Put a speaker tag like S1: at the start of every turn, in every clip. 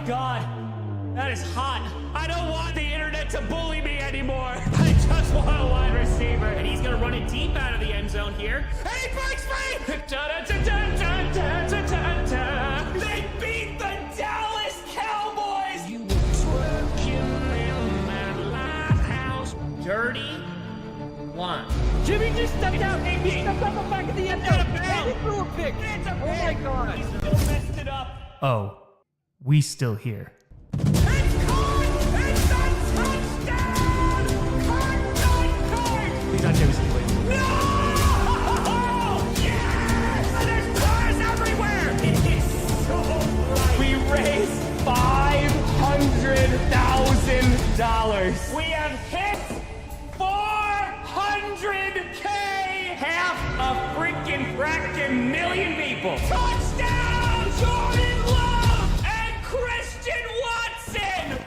S1: God, that is hot. I don't want the internet to bully me anymore. I just want a wide receiver. And he's gonna run it deep out of the end zone here. And he breaks free! They beat the Dallas Cowboys! You were twerking in that lighthouse. Dirty one.
S2: Jimmy just stepped out. He stepped up the back of the end zone. And he threw a pick. Oh my God.
S1: He still messed it up.
S3: Oh, we still here.
S1: It's caught! It's a touchdown! Card!
S3: Please not Jefferson Valley.
S1: No! Yes! There's cars everywhere! It is so bright. We raised $500,000. We have hit 400K! Half a freaking million people! Touchdown! Jordan Love and Christian Watson!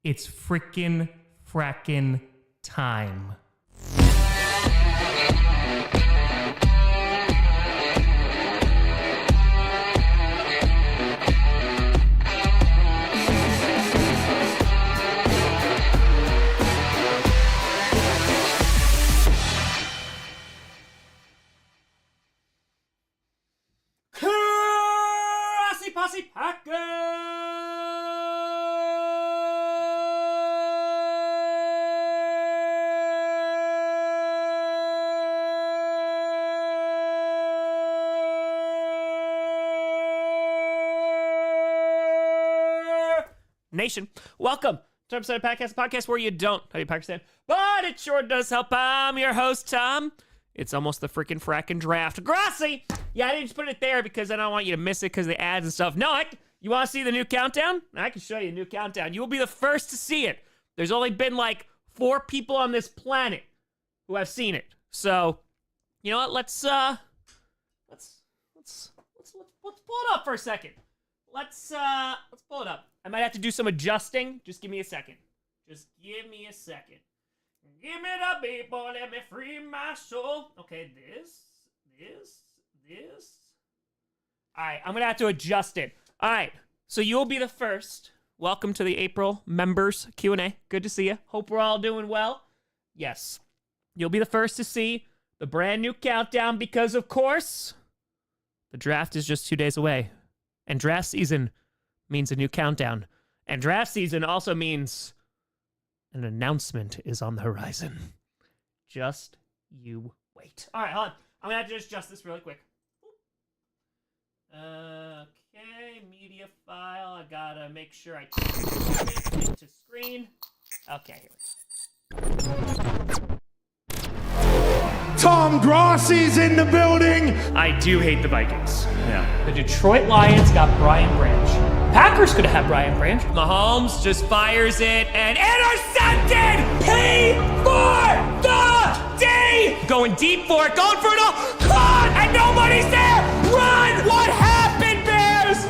S3: It's frickin' frackin' time.
S1: Grossi Posse Nation, welcome to episode of podcast where you don't how you Pakistan, but it sure does help. I'm your host, Tom. It's almost the freaking frackin' draft. Grossi! Yeah, I didn't just put it there because I don't want you to miss it because the ads and stuff. No, you want to see the new countdown? I can show you the new countdown. You will be the first to see it. There's only been like 4 people on this planet who have seen it. So, you know what? Let's pull it up for a second. Let's pull it up. I might have to do some adjusting. Just give me a second. Just give me a second. Give me the people, let me free my soul. Okay, this. All right, I'm gonna have to adjust it. All right, so you'll be the first. Welcome to the April members Q&A. Good to see you. Hope we're all doing well. Yes, you'll be the first to see the brand new countdown because, of course, the draft is just 2 days away. And draft season means a new countdown. And draft season also means an announcement is on the horizon. Just you wait. All right, hold on. I'm going to have to just adjust this really quick. Okay, media file. I got to make sure I take it into screen. Okay, here we go.
S4: Tom Grossi's in the building.
S1: I do hate the Vikings. Yeah. The Detroit Lions got Brian Branch. Packers could have had Brian Branch. Mahomes just fires it and intercepted! P for the D! Going deep for it, going for it all. Caught! And nobody's there! Run! What happened, Bears?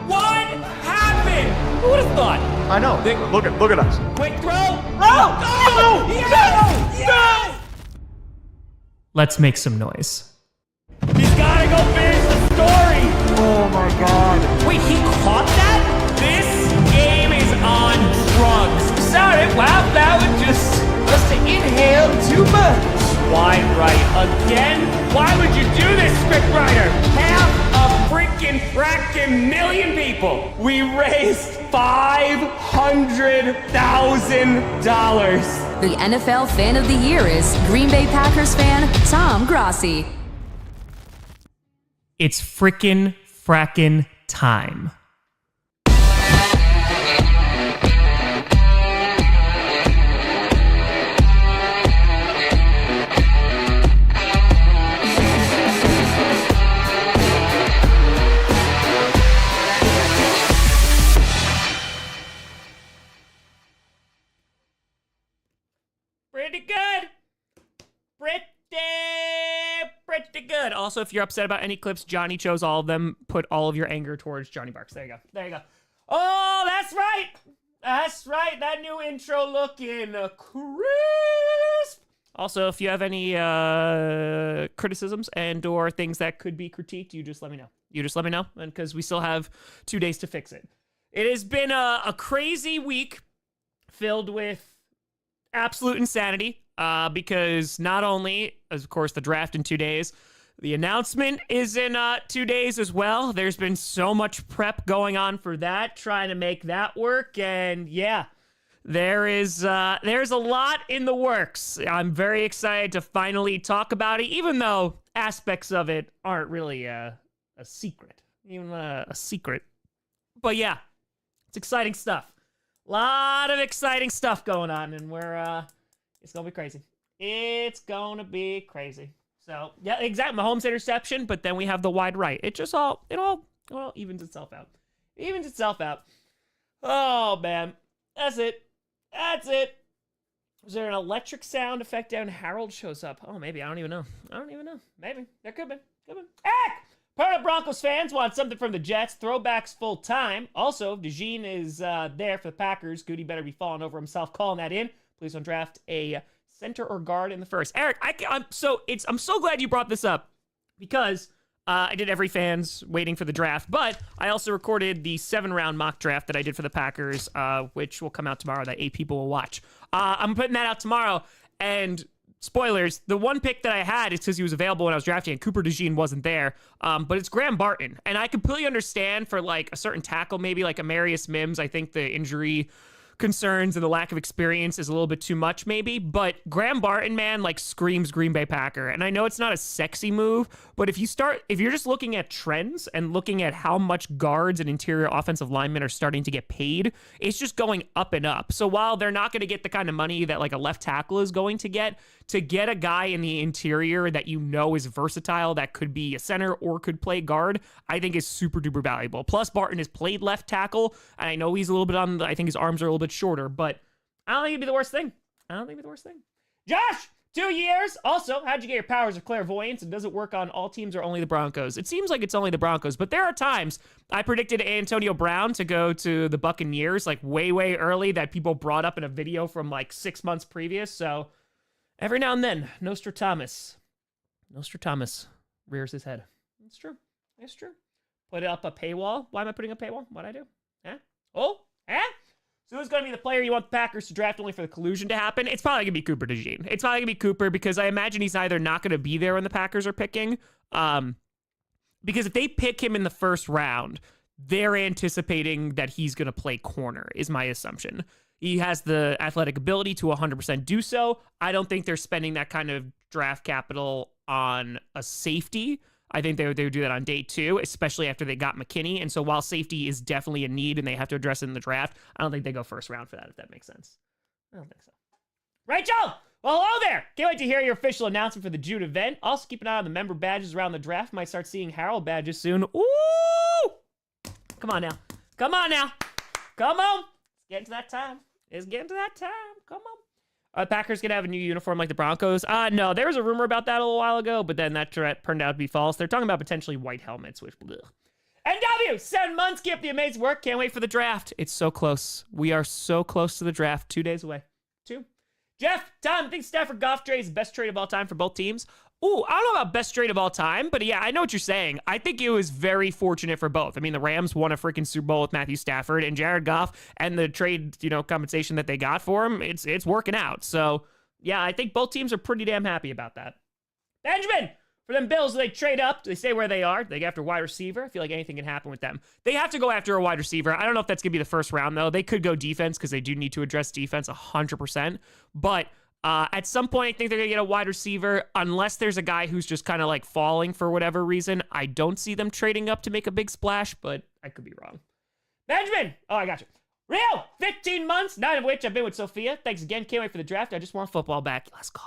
S1: What happened? Who would have thought?
S4: I know. Look at us.
S1: Quick throw! Oh!
S4: No!
S1: Yes! Yes!
S3: Let's make some noise.
S1: He's gotta go finish the story!
S4: Oh my God.
S1: Wait, he caught that? This game is on drugs. Sorry, wow, that was just must have inhaled too much. Wide right again? Why would you do this, scriptwriter? Half a freaking million people. We raised $500,000.
S5: The NFL Fan of the Year is Green Bay Packers fan Tom Grossi.
S3: It's frickin' frackin' time.
S1: Pretty good. Also, if you're upset about any clips, Johnny chose all of them. Put all of your anger towards Johnny Barks. There you go. Oh, that's right. That new intro looking crisp. Also, if you have any criticisms and or things that could be critiqued, you just let me know. And because we still have 2 days to fix it. It has been a crazy week filled with absolute insanity because not only, of course, the draft in 2 days, the announcement is in 2 days as well. There's been so much prep going on for that, trying to make that work, and yeah, there's a lot in the works. I'm very excited to finally talk about it, even though aspects of it aren't really a secret, even a secret. But yeah, it's exciting stuff. A lot of exciting stuff going on, and it's gonna be crazy. It's gonna be crazy. So yeah, exactly. Mahomes interception, but then we have the wide right. It all evens itself out. It evens itself out. Oh man, that's it. That's it. Is there an electric sound effect down? Harold shows up. Oh, maybe. I don't even know. Maybe. There could be. Heck! Part of Broncos fans want something from the Jets. Throwbacks full time. Also, DeJean is there for the Packers. Goody better be falling over himself calling that in. Please don't draft a center or guard in the first. Eric, I'm so glad you brought this up because I did every fans waiting for the draft, but I also recorded the 7-round mock draft that I did for the Packers, which will come out tomorrow that 8 people will watch. I'm putting that out tomorrow, and spoilers, the one pick that I had is because he was available when I was drafting, and Cooper DeJean wasn't there, but it's Graham Barton, and I completely understand for like a certain tackle, maybe like Amarius Mims. I think the injury concerns and the lack of experience is a little bit too much maybe, but Graham Barton, man, like screams Green Bay Packer. And I know it's not a sexy move, but if you're just looking at trends and looking at how much guards and interior offensive linemen are starting to get paid, it's just going up and up. So while they're not going to get the kind of money that like a left tackle is going to get a guy in the interior that you know is versatile, that could be a center or could play guard, I think is super duper valuable. Plus Barton has played left tackle, and I know he's a little bit I think his arms are a little bit shorter, but I don't think it'd be the worst thing. Josh, 2 years. Also, how'd you get your powers of clairvoyance? And does it work on all teams or only the Broncos? It seems like it's only the Broncos, but there are times I predicted Antonio Brown to go to the Buccaneers like way, way early that people brought up in a video from like 6 months previous. So every now and then, Nostradamus rears his head. It's true. Put up a paywall. Why am I putting a paywall? What'd I do? Huh? Oh? Huh? So who's going to be the player you want the Packers to draft only for the collusion to happen? It's probably going to be Cooper DeJean. It's probably going to be Cooper because I imagine he's either not going to be there when the Packers are picking. Because if they pick him in the first round, they're anticipating that he's going to play corner, is my assumption. He has the athletic ability to 100% do so. I don't think they're spending that kind of draft capital on a safety. I think they would do that on day 2, especially after they got McKinney. And so while safety is definitely a need and they have to address it in the draft, I don't think they go first round for that, if that makes sense. I don't think so. Rachel! Well, hello there! Can't wait to hear your official announcement for the June event. Also, keep an eye on the member badges around the draft. Might start seeing Harold badges soon. Ooh! Come on now. Come on! It's getting to that time. Come on. Packers gonna have a new uniform like the Broncos? No, there was a rumor about that a little while ago, but then that turned out to be false. They're talking about potentially white helmets, which, ugh. NW, 7 months, keep up the amazing work. Can't wait for the draft. It's so close. We are so close to the draft. 2 days away. 2. Jeff, Tom, I think Stafford Goff trade is the best trade of all time for both teams. Ooh, I don't know about best trade of all time, but yeah, I know what you're saying. I think it was very fortunate for both. I mean, the Rams won a freaking Super Bowl with Matthew Stafford and Jared Goff, and the trade, compensation that they got for him, it's working out. So yeah, I think both teams are pretty damn happy about that. Benjamin, for them Bills, they trade up. Do they stay where they are? They go after wide receiver. I feel like anything can happen with them. They have to go after a wide receiver. I don't know if that's gonna be the first round though. They could go defense because they do need to address defense 100%. But at some point, I think they're going to get a wide receiver, unless there's a guy who's just kind of like falling for whatever reason. I don't see them trading up to make a big splash, but I could be wrong. Benjamin! Oh, I got you. Rio! 15 months, 9 of which I've been with Sophia. Thanks again. Can't wait for the draft. I just want football back. Let's go.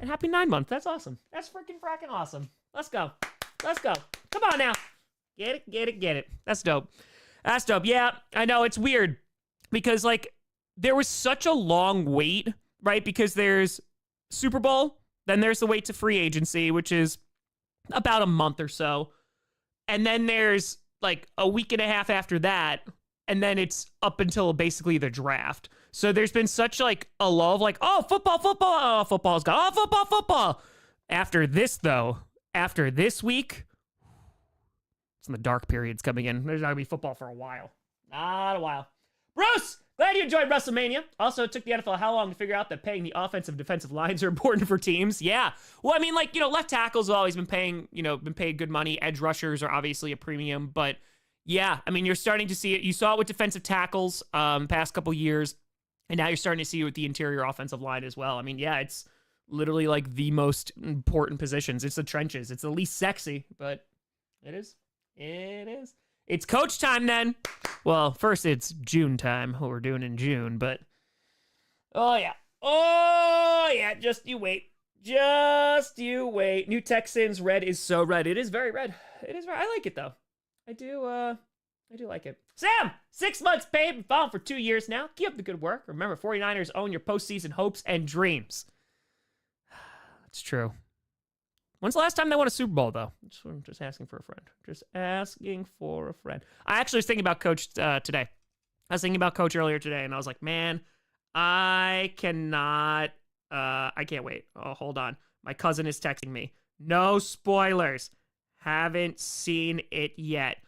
S1: And happy 9 months. That's awesome. That's freaking awesome. Let's go. Come on now. Get it. That's dope. Yeah, I know. It's weird because, like, there was such a long wait, right? Because there's Super Bowl, then there's the wait to free agency, which is about a month or so. And then there's like a week and a half after that. And then it's up until basically the draft. So there's been such like a lull of like, oh, football. Oh, football's gone. Oh, football. After this, though, after this week, It's when the dark period's coming in. There's not going to be football for a while. Not a while. Bruce, glad you enjoyed WrestleMania. Also, it took the NFL how long to figure out that paying the offensive defensive lines are important for teams? Yeah. Well, I mean, like, left tackles have always been paid good money. Edge rushers are obviously a premium, but yeah, I mean, you're starting to see it. You saw it with defensive tackles past couple years, and now you're starting to see it with the interior offensive line as well. I mean, yeah, it's literally like the most important positions. It's the trenches. It's the least sexy, but it is. It is. It's coach time then. Well, first it's June time, what we're doing in June, but oh yeah, just you wait. Just you wait. New Texans red is so red. It is very red. It is red. I like it though. I do like it. Sam, 6 months paid and following for 2 years now. Keep up the good work. Remember, 49ers own your postseason hopes and dreams. It's true. When's the last time they won a Super Bowl, though? I'm just asking for a friend. Just asking for a friend. I actually was thinking about Coach today. I was thinking about Coach earlier today, and I was like, man, I can't wait. Oh, hold on. My cousin is texting me. No spoilers. Haven't seen it yet.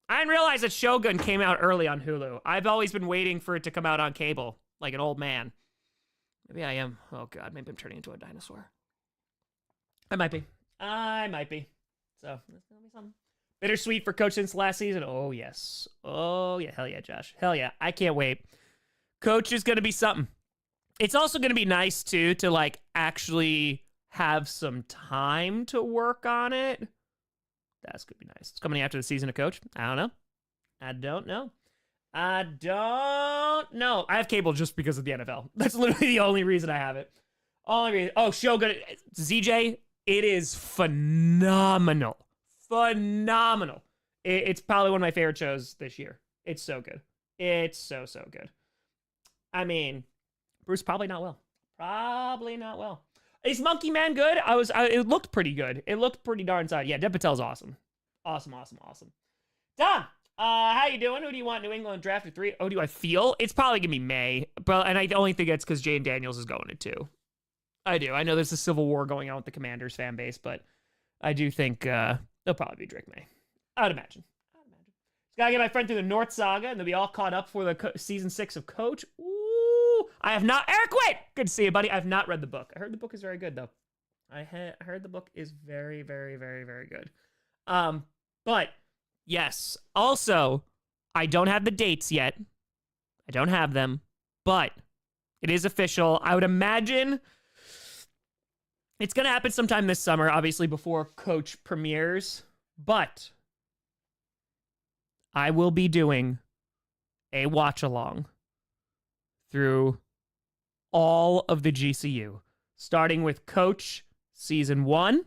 S1: I didn't realize that Shogun came out early on Hulu. I've always been waiting for it to come out on cable, like an old man. Maybe I am. Oh, God. Maybe I'm turning into a dinosaur. I might be. So, that's gonna be something. Bittersweet for Coach since last season. Oh, yes. Oh, yeah. Hell yeah, Josh. Hell yeah. I can't wait. Coach is gonna be something. It's also gonna be nice, too, to, like, actually have some time to work on it. That's gonna be nice. It's coming after the season of Coach. I don't know. I don't know. I have cable just because of the NFL. That's literally the only reason I have it. Only reason. Oh, Shogun. ZJ. It is phenomenal. Phenomenal. It's probably one of my favorite shows this year. It's so good. It's so good. I mean, Bruce probably not well. Is Monkey Man good? It looked pretty good. It looked pretty darn solid. Yeah, Dev Patel's awesome. Awesome. Dom, how you doing? Who do you want? New England draft at 3? Oh, do I feel? It's probably gonna be May. But and I only think it's because Jane Daniels is going to 2. I do. I know there's a civil war going on with the Commanders fan base, but I do think it'll probably be Drake May. I would imagine. Just gotta get my friend through the North Saga, and they'll be all caught up for the season 6 of Coach. Ooh, I have not. Eric, wait! Good to see you, buddy. I have not read the book. I heard the book is very good, though. I heard the book is very, very, very, very good. But yes. Also, I don't have the dates yet. I don't have them, but it is official. I would imagine it's going to happen sometime this summer, obviously before Coach premieres, but I will be doing a watch-along through all of the GCU, starting with Coach Season 1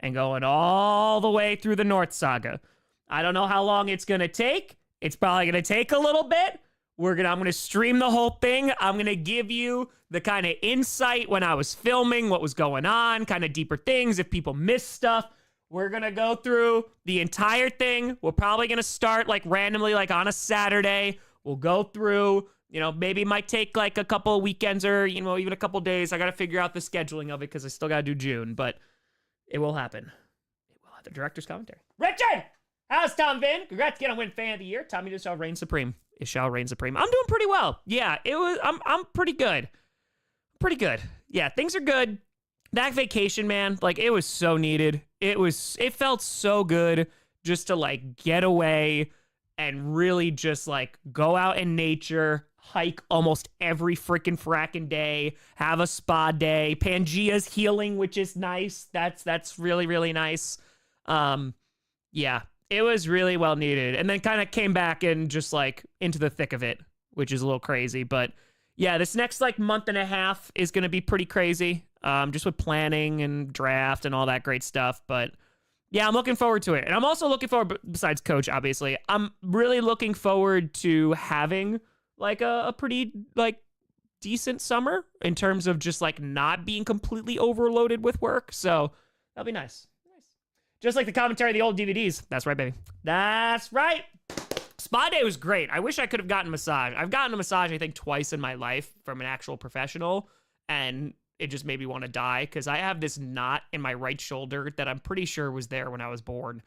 S1: and going all the way through the North Saga. I don't know how long it's going to take. It's probably going to take a little bit. I'm going to stream the whole thing. I'm going to give you the kind of insight when I was filming, what was going on, kind of deeper things, if people miss stuff. We're going to go through the entire thing. We're probably going to start like randomly, like on a Saturday. We'll go through, maybe it might take like a couple of weekends or, even a couple of days. I got to figure out the scheduling of it because I still got to do June, but it will happen. It will have the director's commentary. Richard! How's Tom Vin? Congrats again on winning Fan of the Year. Tommy just shall reign supreme. It shall reign supreme. I'm doing pretty well. Yeah, I'm pretty good. Pretty good. Yeah, things are good. That vacation, man, like it was so needed. It felt so good just to like get away and really just like go out in nature, hike almost every freaking fracking day, have a spa day. Pangea's healing, which is nice. That's really, really nice. Yeah. It was really well needed, and then kind of came back and just like into the thick of it, which is a little crazy. But yeah, this next like month and a half is going to be pretty crazy, just with planning and draft and all that great stuff. But yeah, I'm looking forward to it. And I'm also looking forward, besides Coach, obviously, I'm really looking forward to having like a pretty like decent summer in terms of just like not being completely overloaded with work. So that'll be nice. Just like the commentary of the old DVDs. That's right, baby. That's right. Spa day was great. I wish I could have gotten a massage. I've gotten a massage, I think, twice in my life from an actual professional, and it just made me want to die because I have this knot in my right shoulder that I'm pretty sure was there when I was born.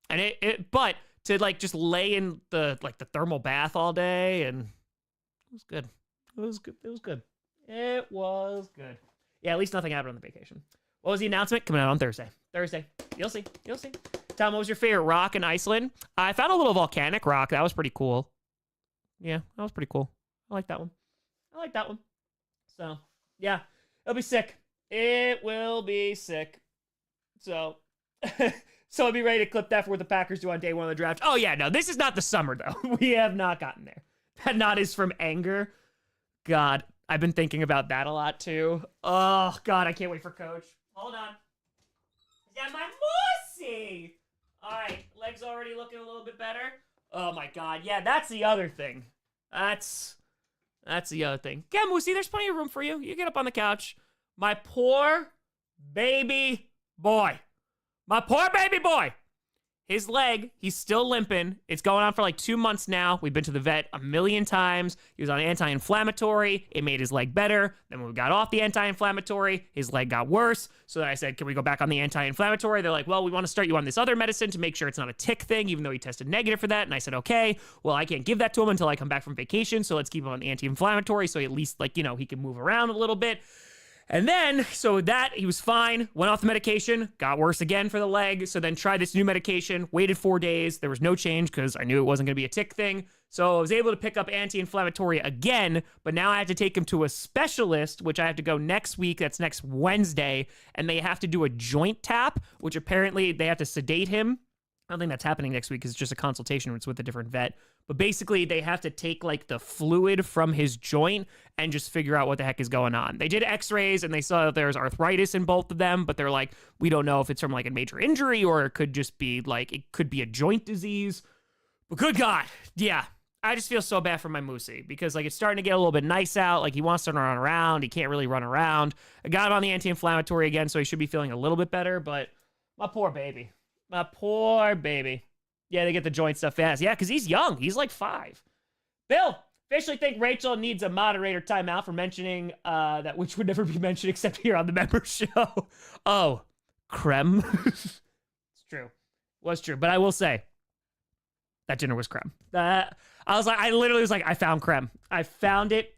S1: And but to like just lay in the thermal bath all day, and it was good. It was good. It was good. It was good. Yeah, at least nothing happened on the vacation. What was the announcement? Coming out on Thursday. You'll see. You'll see. Tom, what was your favorite rock in Iceland? I found a little volcanic rock. That was pretty cool. Yeah, that was pretty cool. I like that one. So, yeah, it'll be sick. It will be sick. So, so I'll be ready to clip that for what the Packers do on day one of the draft. Oh, yeah, no, this is not the summer, though. We have not gotten there. That nod is from anger. God, I've been thinking about that a lot, too. Oh, God, I can't wait for Coach. Hold on. Yeah, my Moosey! All right, legs already looking a little bit better. Oh, my God. Yeah, that's the other thing. That's the other thing. Yeah, Moosey, there's plenty of room for you. You get up on the couch. My poor baby boy. My poor baby boy. His leg, he's still limping. It's going on for like 2 months now. We've been to the vet a million times. He was on anti-inflammatory. It made his leg better. Then when we got off the anti-inflammatory, his leg got worse. So then I said, can we go back on the anti-inflammatory? They're like, well, we want to start you on this other medicine to make sure it's not a tick thing, even though he tested negative for that. And I said, okay, well, I can't give that to him until I come back from vacation. So let's keep him on the anti-inflammatory so at least, like, you know, he can move around a little bit. And then, so that, he was fine, went off the medication, got worse again for the leg, so then tried this new medication, waited 4 days, there was no change because I knew it wasn't going to be a tick thing, so I was able to pick up anti-inflammatory again, but now I have to take him to a specialist, which I have to go next week, that's next Wednesday, and they have to do a joint tap, which apparently they have to sedate him. I don't think that's happening next week because it's just a consultation. It's with a different vet. But basically, they have to take like the fluid from his joint and just figure out what the heck is going on. They did x-rays and they saw that there's arthritis in both of them, but they're like, we don't know if it's from like a major injury or it could just be like, it could be a joint disease. But good God, yeah. I just feel so bad for my Moosey because like it's starting to get a little bit nice out. Like he wants to run around. He can't really run around. I got him on the anti-inflammatory again, so he should be feeling a little bit better, but my poor baby. My poor baby. Yeah, they get the joint stuff fast. Yeah, because he's young. He's like 5. Bill, officially think Rachel needs a moderator timeout for mentioning that which would never be mentioned except here on the member show. Oh, creme. It's true. Was true. But I will say, that dinner was creme. I literally was like, I found creme. I found it.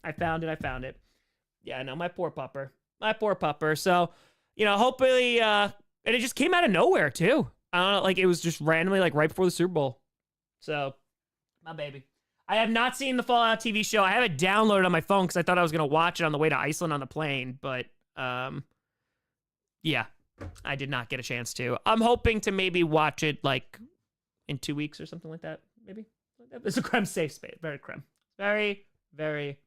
S1: Yeah, no, my poor pupper. So, you know, hopefully, and it just came out of nowhere, too. I don't know, like it was just randomly like right before the Super Bowl. So, my baby. I have not seen the Fallout TV show. I have it downloaded on my phone because I thought I was going to watch it on the way to Iceland on the plane. But, yeah, I did not get a chance to. I'm hoping to maybe watch it like in 2 weeks or something like that. Maybe. It's a creme safe space. Very creme. Very, very,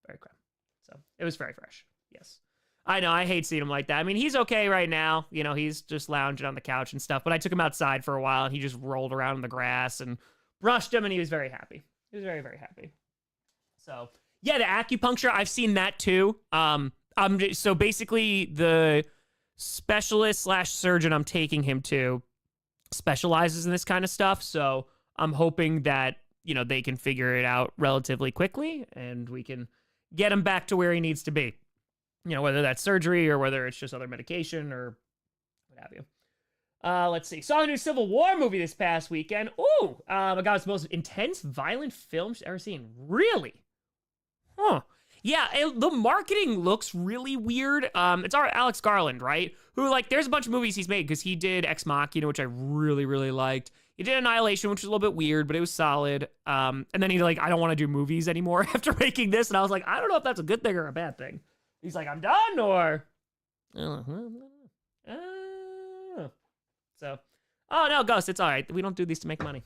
S1: very creme. So, it was very fresh. Yes. I know, I hate seeing him like that. I mean, he's okay right now. You know, he's just lounging on the couch and stuff. But I took him outside for a while, and he just rolled around in the grass and brushed him, and he was very happy. He was very, very happy. So, yeah, the acupuncture, I've seen that too. So basically, the specialist / surgeon I'm taking him to specializes in this kind of stuff. So I'm hoping that, you know, they can figure it out relatively quickly, and we can get him back to where he needs to be. You know, whether that's surgery or whether it's just other medication or what have you. Let's see. Saw the new Civil War movie this past weekend. Ooh, I got the most intense, violent film she's ever seen. Really? Huh. Yeah, the marketing looks really weird. It's our Alex Garland, right? Who, like, there's a bunch of movies he's made because he did Ex Machina, which I really, really liked. He did Annihilation, which was a little bit weird, but it was solid. And then he's like, I don't want to do movies anymore after making this. And I was like, I don't know if that's a good thing or a bad thing. He's like, I'm done, or... So, oh, no, Ghost, it's all right. We don't do these to make money.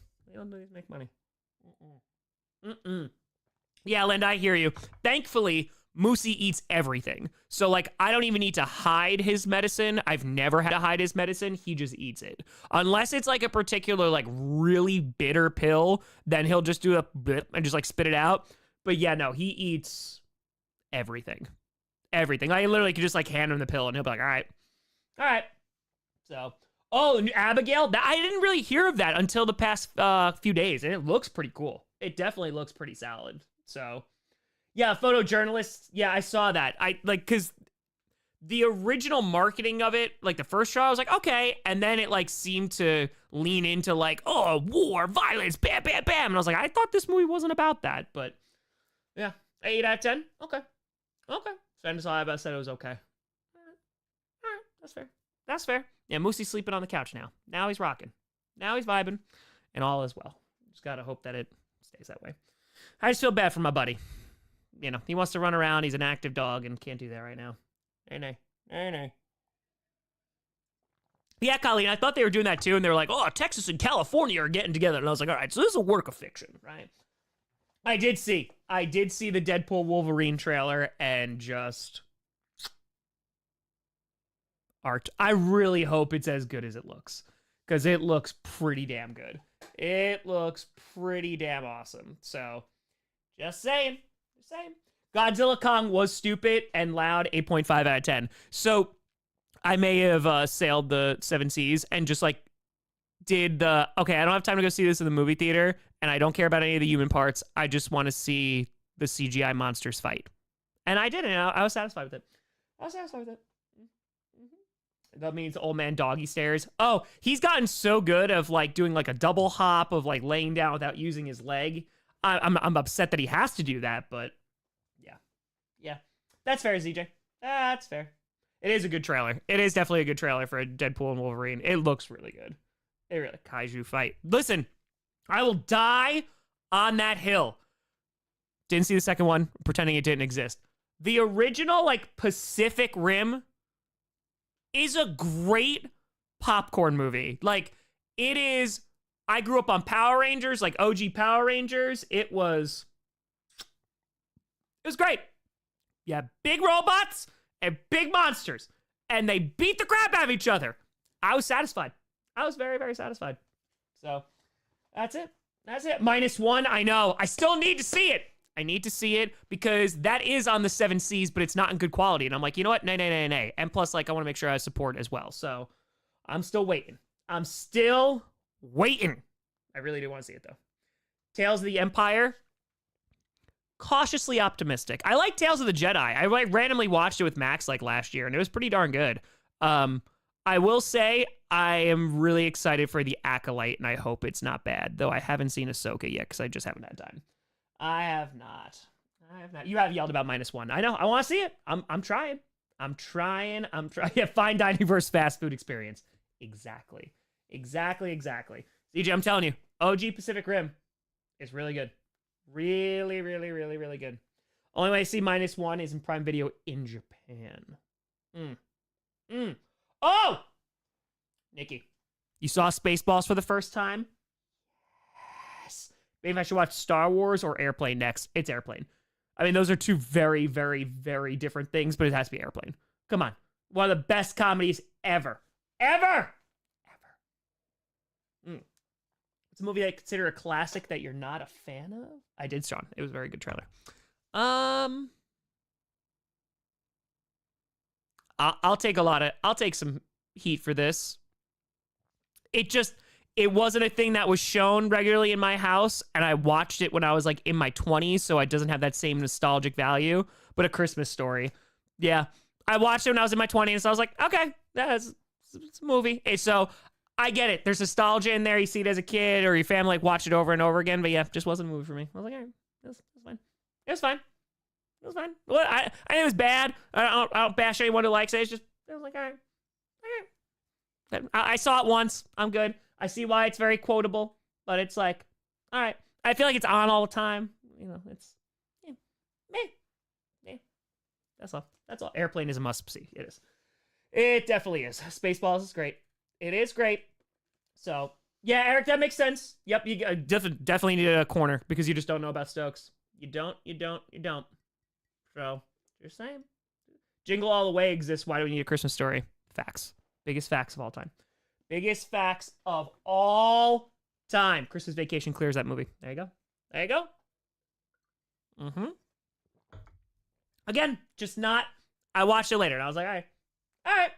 S1: Yeah, Linda, I hear you. Thankfully, Moosey eats everything. So, like, I don't even need to hide his medicine. I've never had to hide his medicine. He just eats it. Unless it's, like, a particular, like, really bitter pill, then he'll just do a blip and just, like, spit it out. But, yeah, no, he eats everything. Everything. I literally could just like hand him the pill and he'll be like, all right. So, oh, and Abigail, I didn't really hear of that until the past few days, and it looks pretty cool. It definitely looks pretty solid. So, yeah, photojournalists. Yeah, I saw that. I like because the original marketing of it, like the first show, I was like, okay. And then it like seemed to lean into like, oh, war, violence, bam, bam, bam. And I was like, I thought this movie wasn't about that. But yeah, 8 out of 10. Okay. Spend all I said it was okay. All right. That's fair. That's fair. Yeah, Moosey's sleeping on the couch now. Now he's rocking. Now he's vibing. And all is well. Just gotta hope that it stays that way. I just feel bad for my buddy. You know, he wants to run around. He's an active dog and can't do that right now. Nay. Yeah, Colleen, I thought they were doing that too, and they were like, oh, Texas and California are getting together. And I was like, all right, so this is a work of fiction, right? I did see the Deadpool Wolverine trailer and just art. I really hope it's as good as it looks, because it looks pretty damn good. It looks pretty damn awesome. So, just saying. Godzilla Kong was stupid and loud, 8.5 out of 10. So, I may have sailed the 7 seas and just like did the, okay, I don't have time to go see this in the movie theater, and I don't care about any of the human parts. I just want to see the CGI monsters fight. And I did, and I was satisfied with it. That means old man doggy stairs. Oh, he's gotten so good of like doing like a double hop of like laying down without using his leg. I'm upset that he has to do that, but yeah. That's fair, ZJ. That's fair. It is a good trailer. It is definitely a good trailer for a Deadpool and Wolverine. It looks really good. It really kaiju fight. Listen, I will die on that hill. Didn't see the second one, pretending it didn't exist. The original like Pacific Rim is a great popcorn movie. Like, it is. I grew up on Power Rangers, like OG Power Rangers. It was great. Yeah, big robots and big monsters, and they beat the crap out of each other. I was satisfied. I was very, very satisfied. So that's it. -1. I know. I still need to see it. I need to see it because that is on the 7 Seas, but it's not in good quality. And I'm like, you know what? Nay. And plus, like, I want to make sure I support as well. So I'm still waiting. I really do want to see it, though. Tales of the Empire. Cautiously optimistic. I like Tales of the Jedi. I like randomly watched it with Max like last year, and it was pretty darn good. I will say I am really excited for the Acolyte, and I hope it's not bad. Though I haven't seen Ahsoka yet because I just haven't had time. I have not. You have yelled about -1. I know. I want to see it. I'm trying. Yeah, fine dining versus fast food experience. Exactly. CJ, I'm telling you, OG Pacific Rim is really good. Really good. Only way I see -1 is in Prime Video in Japan. Oh! Nikki, you saw Spaceballs for the first time? Yes. Maybe I should watch Star Wars or Airplane next. It's Airplane. I mean, those are two very, very, very different things, but it has to be Airplane. Come on. One of the best comedies ever. It's a movie I consider a classic that you're not a fan of. I did, Sean. It was a very good trailer. I'll take some heat for this. It wasn't a thing that was shown regularly in my house, and I watched it when I was like in my 20s, so it doesn't have that same nostalgic value. But A Christmas Story. Yeah. I watched it when I was in my 20s, so I was like, okay, it's a movie. So I get it. There's nostalgia in there. You see it as a kid, or your family like watch it over and over again. But yeah, it just wasn't a movie for me. I was like, all right, it was fine. It was fine. Well, I think it was bad. I don't bash anyone who likes it. I was like, all right. I saw it once. I'm good. I see why it's very quotable, but it's like, all right. I feel like it's on all the time. You know, it's me. That's all. Airplane is a must see. It is. It definitely is. Spaceballs is great. It is great. So, yeah, Eric, that makes sense. Yep, you definitely need a corner because you just don't know about Stokes. You don't. So, just saying. Jingle All the Way exists. Why do we need A Christmas Story? Facts. Biggest facts of all time. Christmas Vacation clears that movie. There you go. Again, just not. I watched it later and I was like, all right.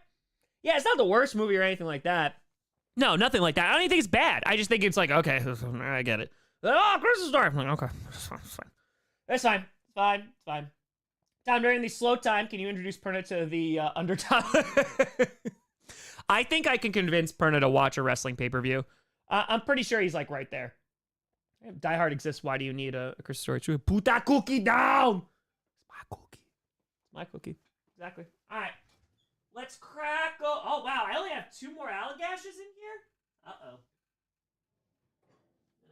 S1: Yeah, it's not the worst movie or anything like that. No, nothing like that. I don't even think it's bad. I just think it's like, okay, I get it. Oh, Christmas Story. I'm like, okay, it's fine. It's fine. Tom, during the slow time, can you introduce Perna to the Undertale? I think I can convince Perna to watch a wrestling pay-per-view. I'm pretty sure he's like right there. If Die Hard exists, why do you need a Chris story? Put that cookie down! It's my cookie. It's my cookie. Exactly. All right. Let's crack. Oh, wow. I only have 2 more Allagashes in here? Uh-oh.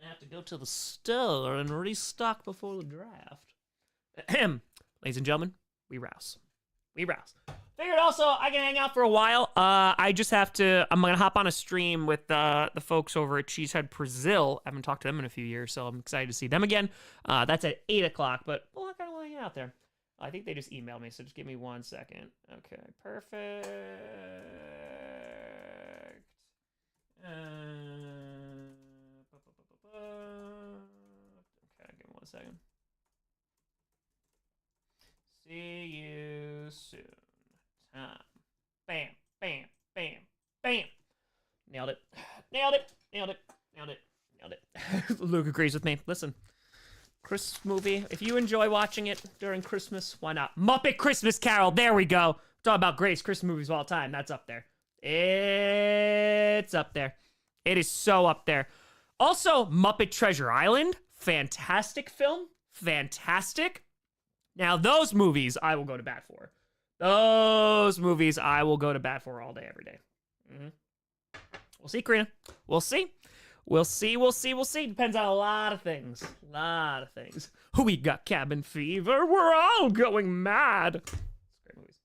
S1: I have to go to the store and restock before the draft. Ahem. Ladies and gentlemen, we rouse. We rouse. Figured also I can hang out for a while. I just have to. I'm gonna hop on a stream with the folks over at Cheesehead Brazil. I haven't talked to them in a few years, so I'm excited to see them again. That's at 8 o'clock, but well, I kind of want to hang out there. I think they just emailed me, so just give me 1 second. Okay, perfect. Okay, give me 1 second. See you soon. Time. Bam, bam, bam, bam. Nailed it. Nailed it. Nailed it. Nailed it. Nailed it. Luke agrees with me. Listen, Christmas movie. If you enjoy watching it during Christmas, why not? Muppet Christmas Carol. There we go. Talk about greatest Christmas movies of all time. That's up there. It's up there. It is so up there. Also, Muppet Treasure Island. Fantastic film. Fantastic. Now, those movies I will go to bat for. Those movies I will go to bat for all day, every day. Mm-hmm. We'll see, Karina. We'll see. We'll see, we'll see, we'll see. Depends on a lot of things. A lot of things. We got cabin fever. We're all going mad. It's great movies.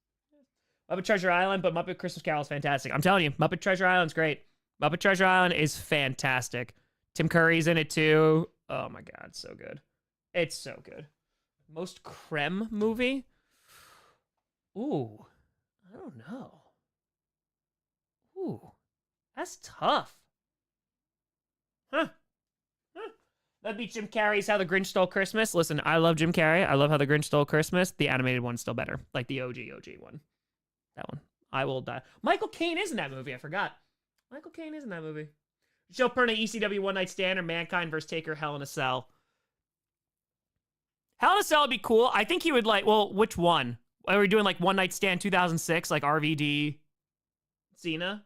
S1: Muppet Treasure Island, but Muppet Christmas Carol is fantastic. I'm telling you, Muppet Treasure Island's great. Muppet Treasure Island is fantastic. Tim Curry's in it too. Oh my God, it's so good. It's so good. Most creme movie? Ooh, I don't know. Ooh, that's tough. Huh. That'd be Jim Carrey's How the Grinch Stole Christmas. Listen, I love Jim Carrey. I love How the Grinch Stole Christmas. The animated one's still better. Like the OG one. That one. I will die. Michael Caine is in that movie. I forgot. Michael Caine is in that movie. Joe Perna, ECW One Night Stand, or Mankind vs. Taker, Hell in a Cell. Hell in a Cell would be cool. I think he would like, well, which one? Are we doing like One Night Stand 2006, like RVD Cena?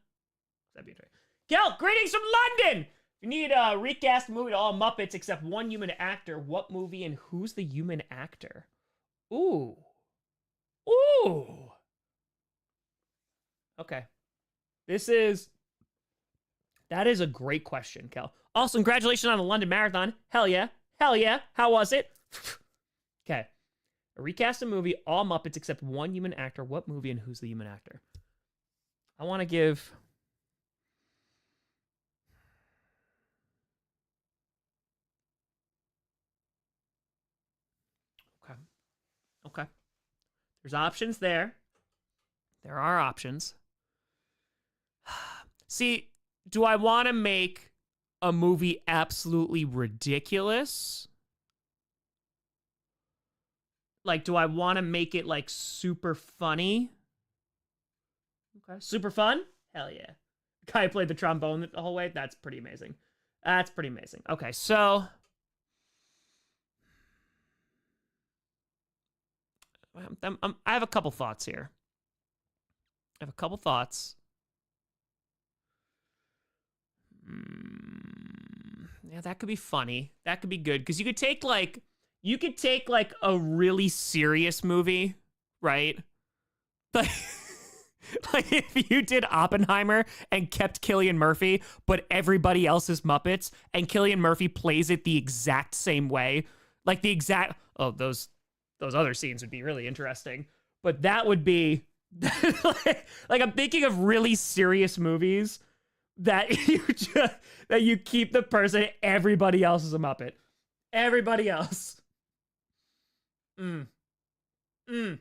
S1: That'd be great. Kel, greetings from London! If you need a recast movie to all Muppets except one human actor, what movie and who's the human actor? Ooh. Ooh. Okay. That is a great question, Kel. Also, congratulations on the London Marathon. Hell yeah. Hell yeah. How was it? Okay. Recast a movie, all Muppets except one human actor. What movie and who's the human actor? I want to give... Okay. Okay. There's options there. There are options. See, do I want to make a movie absolutely ridiculous? Like, do I want to make it, like, super funny? Okay. Super fun? Hell yeah. Guy played the trombone the whole way? That's pretty amazing. That's pretty amazing. Okay, so... I have a couple thoughts here. I have a couple thoughts. Yeah, that could be funny. That could be good. Because you could take, like... You could take, like, a really serious movie, right? Like, like if you did Oppenheimer and kept Cillian Murphy, but everybody else is Muppets, and Cillian Murphy plays it the exact same way. Like, the exact... Oh, those other scenes would be really interesting. But that would be... like, I'm thinking of really serious movies that you keep the person... Everybody else is a Muppet. Everybody else. Muppet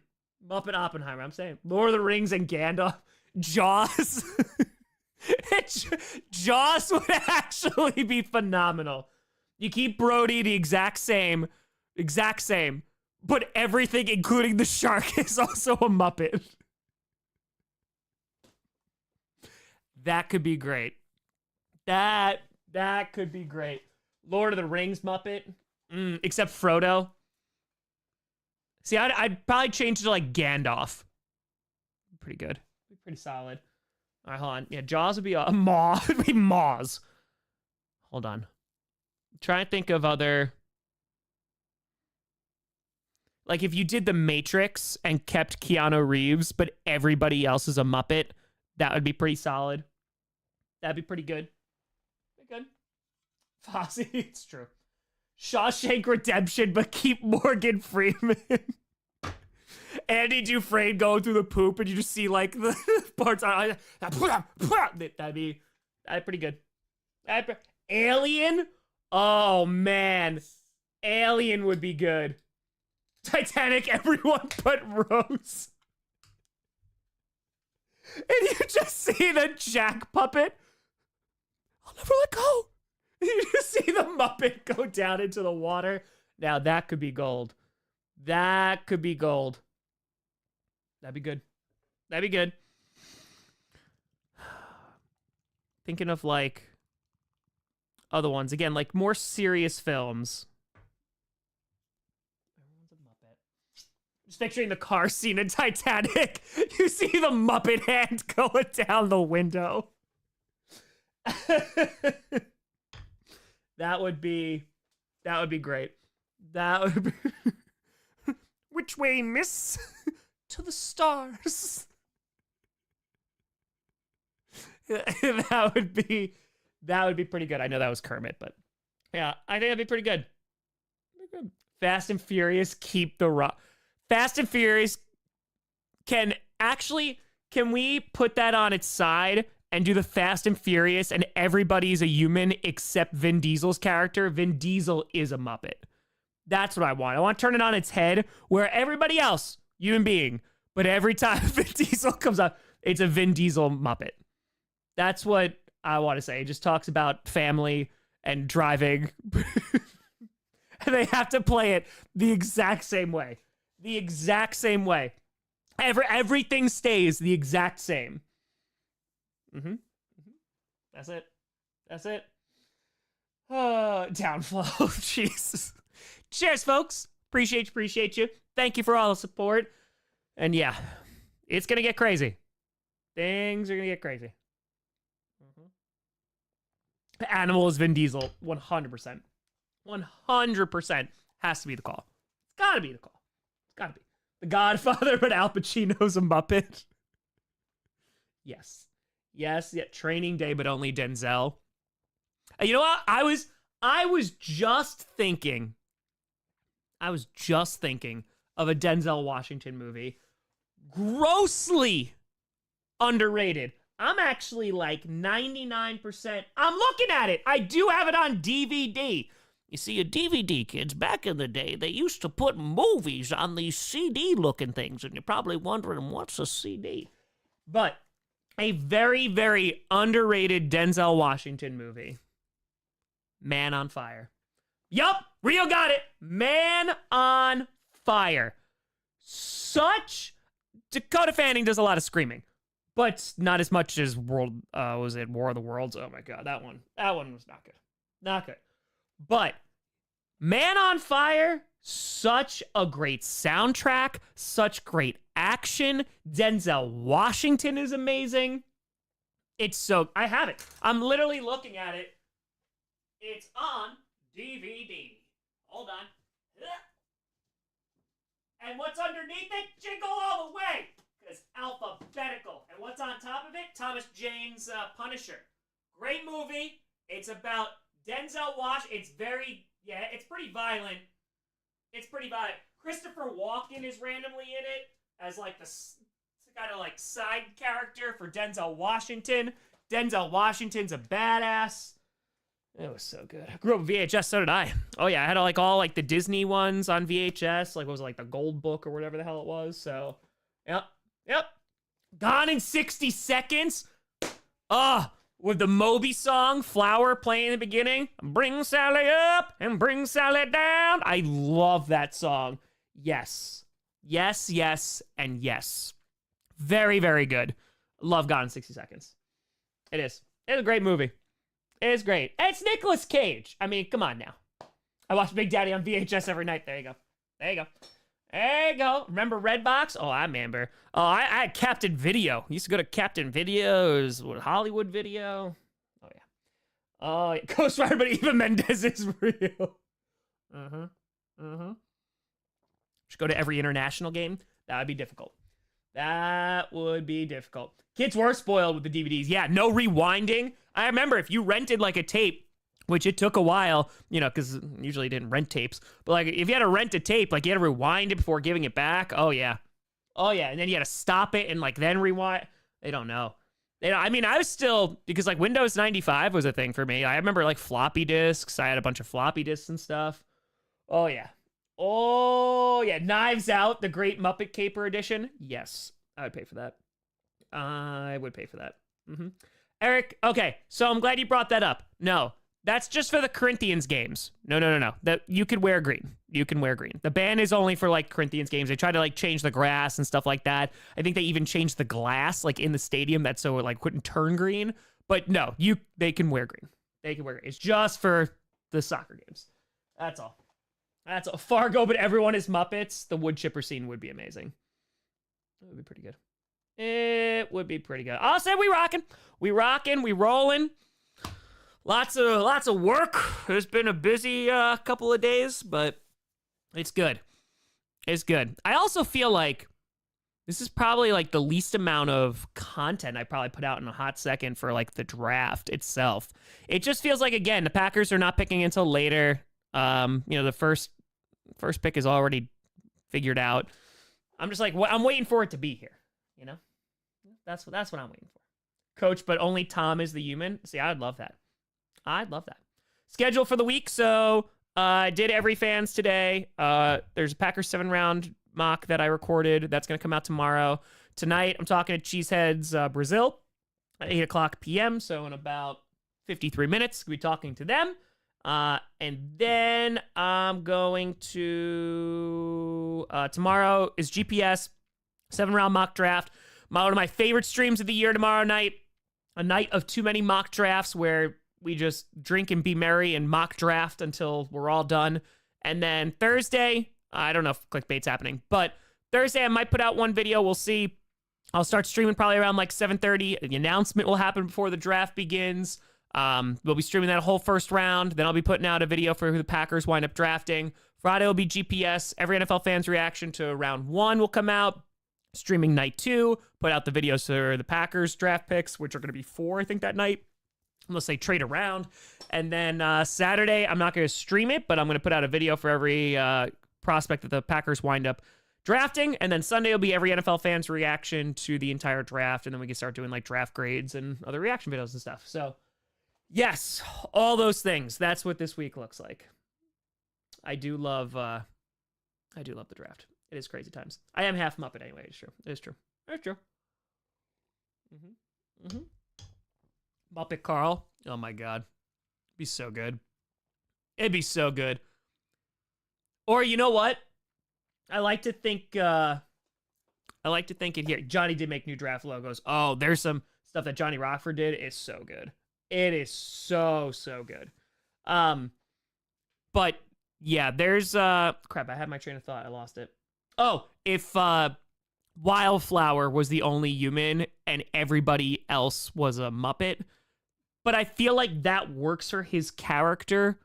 S1: Oppenheimer, I'm saying. Lord of the Rings and Gandalf. Jaws. Jaws would actually be phenomenal. You keep Brody the exact same, but everything, including the shark, is also a Muppet. That could be great. That could be great. Lord of the Rings Muppet. Except Frodo. See, I'd probably change it to like Gandalf. Pretty good. Pretty solid. All right, hold on. Yeah, Jaws would be Maw. Would be Maws. Hold on. Try and think of other. Like if you did The Matrix and kept Keanu Reeves, but everybody else is a Muppet, that would be pretty solid. That'd be pretty good. Pretty good. Fosse, it's true. Shawshank Redemption, but keep Morgan Freeman. Andy Dufresne going through the poop, and you just see like the parts. That'd be pretty good. Alien? Oh man, Alien would be good. Titanic, everyone but Rose. And you just see the Jack puppet. I'll never let go. And you just see the Muppet go down into the water. Now that could be gold. That could be gold. That'd be good. That'd be good. Thinking of like other ones. Again, like more serious films. Just picturing the car scene in Titanic. You see the Muppet hand going down the window. That would be great. That would be Which way, miss? To the stars. That would be pretty good. I know that was Kermit, but yeah, I think that'd be pretty good. Fast and Furious, keep the rock. Fast and Furious can we put that on its side and do the Fast and Furious and everybody's a human except Vin Diesel's character? Vin Diesel is a Muppet. That's what I want. I want to turn it on its head where everybody else, human being, but every time Vin Diesel comes up, it's a Vin Diesel Muppet. That's what I want to say. It just talks about family and driving. And they have to play it the exact same way. The exact same way. Everything stays the exact same. That's it. That's it. Downflow. Jesus. Cheers, folks. Appreciate you. Thank you for all the support. And yeah, it's going to get crazy. Things are going to get crazy. Animal is Vin Diesel. 100%. 100% has to be the call. It's got to be the call. It's got to be. The Godfather, but Al Pacino's a Muppet. Yes. Yes, yeah. Training Day, but only Denzel. You know what? I was just thinking of a Denzel Washington movie. Grossly underrated. I'm actually like 99%. I'm looking at it. I do have it on DVD. You see, a DVD, kids, back in the day, they used to put movies on these CD-looking things, and you're probably wondering, what's a CD? But a very, very underrated Denzel Washington movie. Man on Fire. Yup, Rio got it. Man on Fire. Dakota Fanning does a lot of screaming, but not as much as War of the Worlds? Oh my God, that one was not good. Not good. But Man on Fire, such a great soundtrack, such great action. Denzel Washington is amazing. I have it. I'm literally looking at it. It's on DVD. Hold on. And what's underneath it? Jingle All the Way. Because alphabetical. And what's on top of it? Thomas Jane's Punisher. Great movie. It's about Denzel Washington. It's pretty violent. It's pretty violent. Christopher Walken is randomly in it as like the kind of like side character for Denzel Washington. Denzel Washington's a badass. It was so good. I grew up with VHS, so did I. Oh yeah, I had all like the Disney ones on VHS. Like what was it, like the Gold Book or whatever the hell it was. So, yep. Gone in 60 Seconds. With the Moby song, Flower, playing in the beginning. Bring Sally up and bring Sally down. I love that song. Yes, and yes. Very, very good. Love Gone in 60 Seconds. It is. It's a great movie. It is great. And it's Nicolas Cage. I mean, come on now. I watch Big Daddy on VHS every night. There you go. There you go. Remember Redbox? Oh, I remember. Oh, I had Captain Video. Used to go to Captain Video's Hollywood Video. Oh, yeah. Oh, yeah. Ghost Rider, but Eva Mendes is real. Should go to every international game. That would be difficult. That would be difficult. Kids were spoiled with the DVDs. Yeah, no rewinding. I remember if you rented like a tape, which it took a while, you know, because usually didn't rent tapes. But like if you had to rent a tape, like you had to rewind it before giving it back. Oh yeah. Oh yeah. And then you had to stop it and like then rewind. They don't know. I mean, I was still, because like Windows 95 was a thing for me. I remember like floppy disks. I had a bunch of floppy disks and stuff. Oh yeah. Oh yeah. Knives Out, the Great Muppet Caper Edition. Yes, I would pay for that. I would pay for that. Eric, okay, so I'm glad you brought that up. No, that's just for the Corinthians games. No. That you could wear green. You can wear green. The ban is only for like Corinthians games. They try to like change the grass and stuff like that. I think they even changed the glass like in the stadium that so it like couldn't turn green. But no, they can wear green. They can wear green. It's just for the soccer games. That's all. That's all. Fargo, but everyone is Muppets. The wood chipper scene would be amazing. It would be pretty good. It would be pretty good. I'll say we rocking. We rolling. Lots of work. It's been a busy couple of days, but it's good. It's good. I also feel like this is probably like the least amount of content I probably put out in a hot second for like the draft itself. It just feels like, again, the Packers are not picking until later. The first pick is already figured out. I'm just like, I'm waiting for it to be here. You know, that's what I'm waiting for. Coach, but only Tom is the human. See, I'd love that. Schedule for the week. So I did every fans today. There's a Packers 7-round mock that I recorded. That's going to come out tomorrow. Tonight, I'm talking to Cheeseheads Brazil at 8 o'clock p.m. So in about 53 minutes, we'll be talking to them. And then I'm going to, tomorrow is GPS 7-round mock draft. One of my favorite streams of the year tomorrow night. A night of too many mock drafts where we just drink and be merry and mock draft until we're all done. And then Thursday, I don't know if clickbait's happening, but Thursday I might put out one video. We'll see. I'll start streaming probably around like 7:30. The announcement will happen before the draft begins. We'll be streaming that whole first round. Then I'll be putting out a video for who the Packers wind up drafting. Friday will be GPS. Every NFL fan's reaction to round 1 will come out. Streaming night 2. Put out the videos for the Packers draft picks, which are going to be 4, I think, that night. Unless they trade around. And then Saturday, I'm not going to stream it, but I'm going to put out a video for every prospect that the Packers wind up drafting. And then Sunday will be every NFL fan's reaction to the entire draft. And then we can start doing like draft grades and other reaction videos and stuff. So yes, all those things. That's what this week looks like. I do love the draft. It is crazy times. I am half Muppet anyway. It's true. It's true. It's true. Muppet Carl. Oh my God. It'd be so good. It'd be so good. Or you know what? I like to think it here. Johnny did make new draft logos. Oh, there's some stuff that Johnny Rockford did. It's so good. It is so good. But yeah, there's crap, I had my train of thought. I lost it. Oh, if Wildflower was the only human and everybody else was a Muppet. But I feel like that works for his character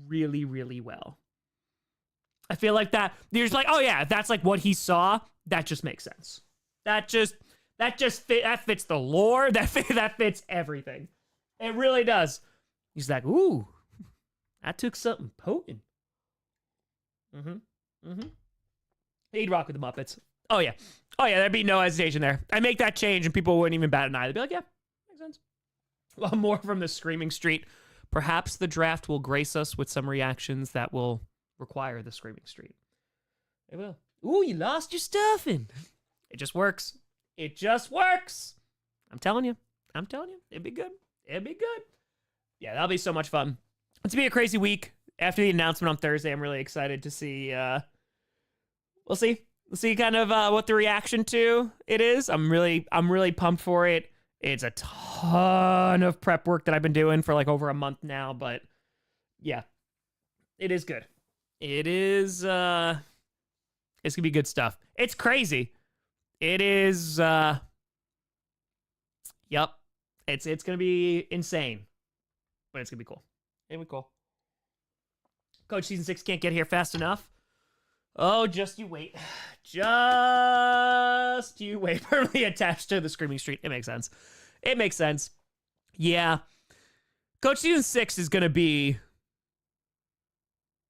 S1: really, really well. I feel like that, you're just like, oh yeah, if that's like what he saw, that just makes sense. That fits the lore, that fits everything. It really does. He's like, ooh, I took something potent. He'd rock with the Muppets. Oh yeah, there'd be no hesitation there. I make that change and people wouldn't even bat an eye. They'd be like, yeah, makes sense. Well, more from the Screaming Street. Perhaps the draft will grace us with some reactions that will require the Screaming Street. It will. Ooh, you lost your stuffing. It just works. It just works. I'm telling you. It'd be good. Yeah, that'll be so much fun. It's gonna be a crazy week. After the announcement on Thursday, I'm really excited to see. We'll see. We'll see kind of what the reaction to it is. I'm really pumped for it. It's a ton of prep work that I've been doing for like over a month now, but yeah, it is good. It is It's gonna be good stuff. It's crazy. It is. Yep. It's gonna be insane, but it's gonna be cool. It'll be cool. Coach season 6 can't get here fast enough. Oh, just you wait. Just you wait. Permanently attached to the Screaming Street. It makes sense. It makes sense. Yeah. Coach season 6 is gonna be.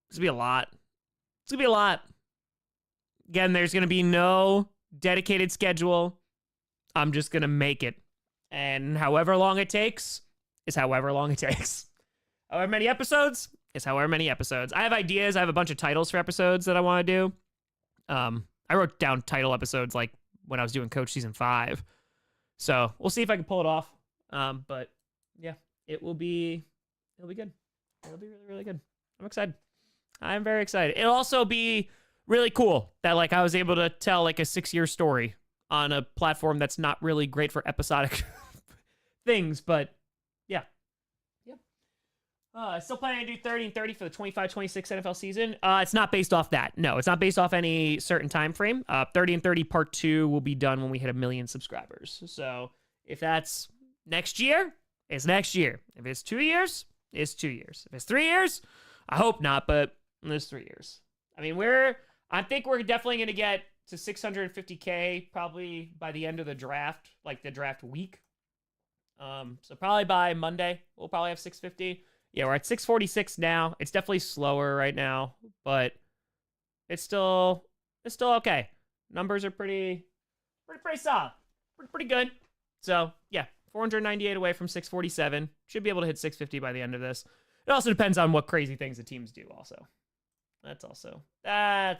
S1: It's gonna be a lot. It's gonna be a lot. Again, there's gonna be no dedicated schedule. I'm just gonna make it. And however long it takes is however long it takes. However many episodes is however many episodes. I have ideas. I have a bunch of titles for episodes that I want to do. I wrote down title episodes like when I was doing Coach season 5. So we'll see if I can pull it off. But yeah, it'll be good. It'll be really, really good. I'm excited. I'm very excited. It'll also be really cool that like I was able to tell like a 6-year story on a platform that's not really great for episodic things, but yeah. Still planning to do 30 and 30 for the 25-26 NFL season. It's not based off that. No, it's not based off any certain time frame. 30 and 30 part 2 will be done when we hit 1 million subscribers. So if that's next year, it's next year. If it's 2 years, it's 2 years. If it's 3 years, I hope not, but it's 3 years. I mean, I think we're definitely going to get to 650K probably by the end of the draft, like the draft week. So probably by Monday, we'll probably have 650. Yeah, we're at 646 now. It's definitely slower right now, but it's still okay. Numbers are pretty solid. Pretty good. So yeah, 498 away from 647. Should be able to hit 650 by the end of this. It also depends on what crazy things the teams do also. That's also a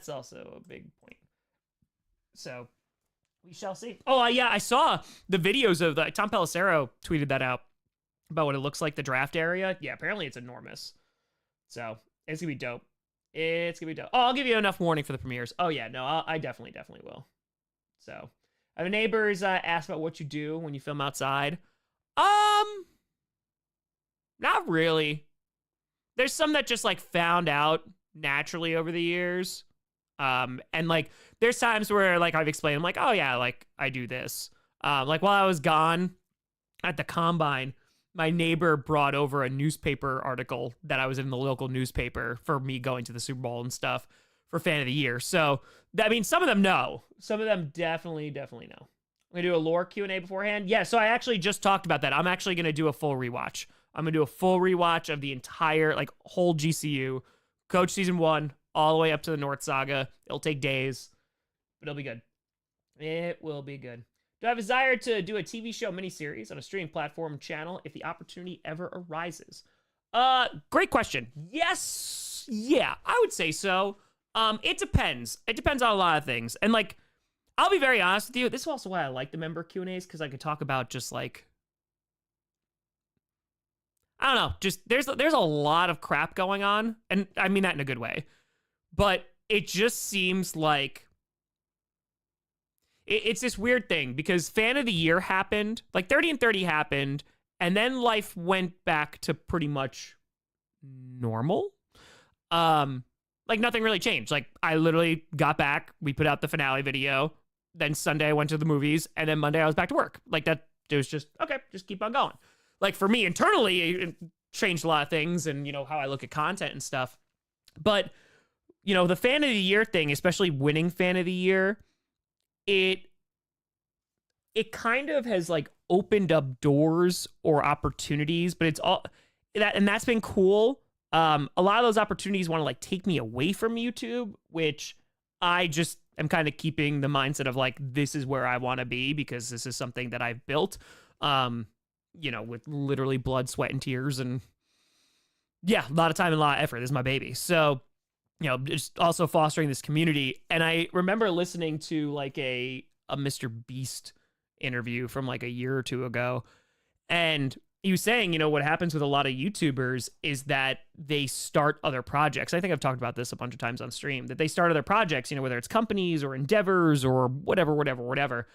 S1: big point. So we shall see. Oh, yeah, I saw the videos of Tom Pelissero tweeted that out about what it looks like the draft area. Yeah, apparently it's enormous. So it's gonna be dope. It's gonna be dope. Oh, I'll give you enough warning for the premieres. Oh yeah, no, I definitely will. So I have neighbors asked about what you do when you film outside. Not really. There's some that just like found out naturally over the years. And like there's times where like I've explained, I'm like, oh yeah, like I do this. Like while I was gone at the combine, my neighbor brought over a newspaper article that I was in the local newspaper for me going to the Super Bowl and stuff for Fan of the Year. So I mean, some of them know. Some of them definitely know. I'm gonna do a lore Q&A beforehand. Yeah, so I actually just talked about that. I'm actually gonna do a full rewatch. I'm gonna do a full rewatch of the entire like whole GCU, Coach season 1, all the way up to the North Saga. It'll take days, but it'll be good. It will be good. Do I have a desire to do a TV show miniseries on a streaming platform channel if the opportunity ever arises? Great question. Yes. Yeah, I would say so. It depends. It depends on a lot of things. And like, I'll be very honest with you. This is also why I like the member Q&As, because I could talk about just like, I don't know, just there's a lot of crap going on. And I mean that in a good way. But it just seems like it's this weird thing because Fan of the Year happened, like 30 and 30 happened, and then life went back to pretty much normal. Like nothing really changed. Like I literally got back, we put out the finale video, then Sunday I went to the movies, and then Monday I was back to work. Like that, it was just, okay, just keep on going. Like for me internally, it changed a lot of things and, you know, how I look at content and stuff. But, you know, the Fan of the Year thing, especially winning Fan of the Year, it kind of has like opened up doors or opportunities, but it's all that, and that's been cool. A lot of those opportunities want to like take me away from YouTube, which I just am kind of keeping the mindset of like, this is where I want to be because this is something that I've built, you know, with literally blood, sweat, and tears. And yeah, a lot of time and a lot of effort. This is my baby. So, you know, just also fostering this community. And I remember listening to like a Mr. Beast interview from like a year or two ago. And he was saying, you know, what happens with a lot of YouTubers is that they start other projects. I think I've talked about this a bunch of times on stream, that they start other projects, you know, whether it's companies or endeavors or whatever.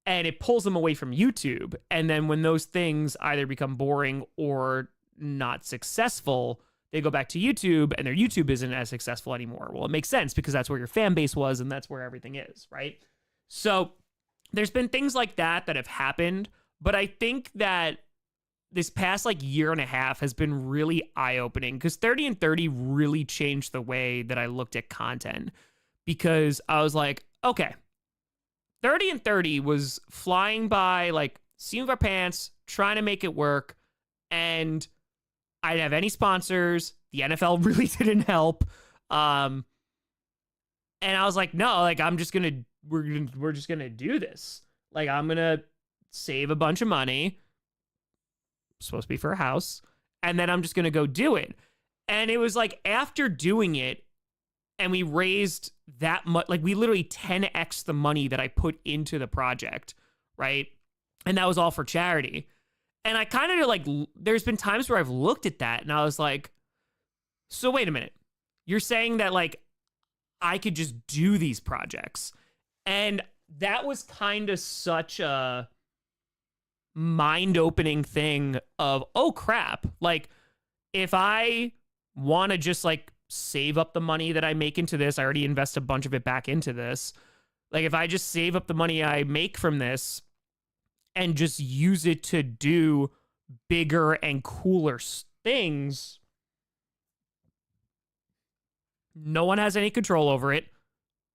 S1: And it pulls them away from YouTube. And then when those things either become boring or not successful, they go back to YouTube and their YouTube isn't as successful anymore. Well, it makes sense because that's where your fan base was and that's where everything is, right? So there's been things like that have happened, but I think that this past like year and a half has been really eye-opening because 30 and 30 really changed the way that I looked at content, because I was like, okay, 30 and 30 was flying by, like, seam of our pants, trying to make it work, and I didn't have any sponsors. The NFL really didn't help. And I was like, no, like, we're just gonna do this. Like, I'm gonna save a bunch of money, supposed to be for a house, and then I'm just gonna go do it. And it was like, after doing it, and we raised that much, like, we literally 10x the money that I put into the project, right? And that was all for charity. And I kind of like, there's been times where I've looked at that and I was like, so wait a minute, you're saying that like I could just do these projects? And that was kind of such a mind-opening thing of, oh crap, like, if I want to just like save up the money that I make into this, I already invest a bunch of it back into this. Like, if I just save up the money I make from this and just use it to do bigger and cooler things, no one has any control over it.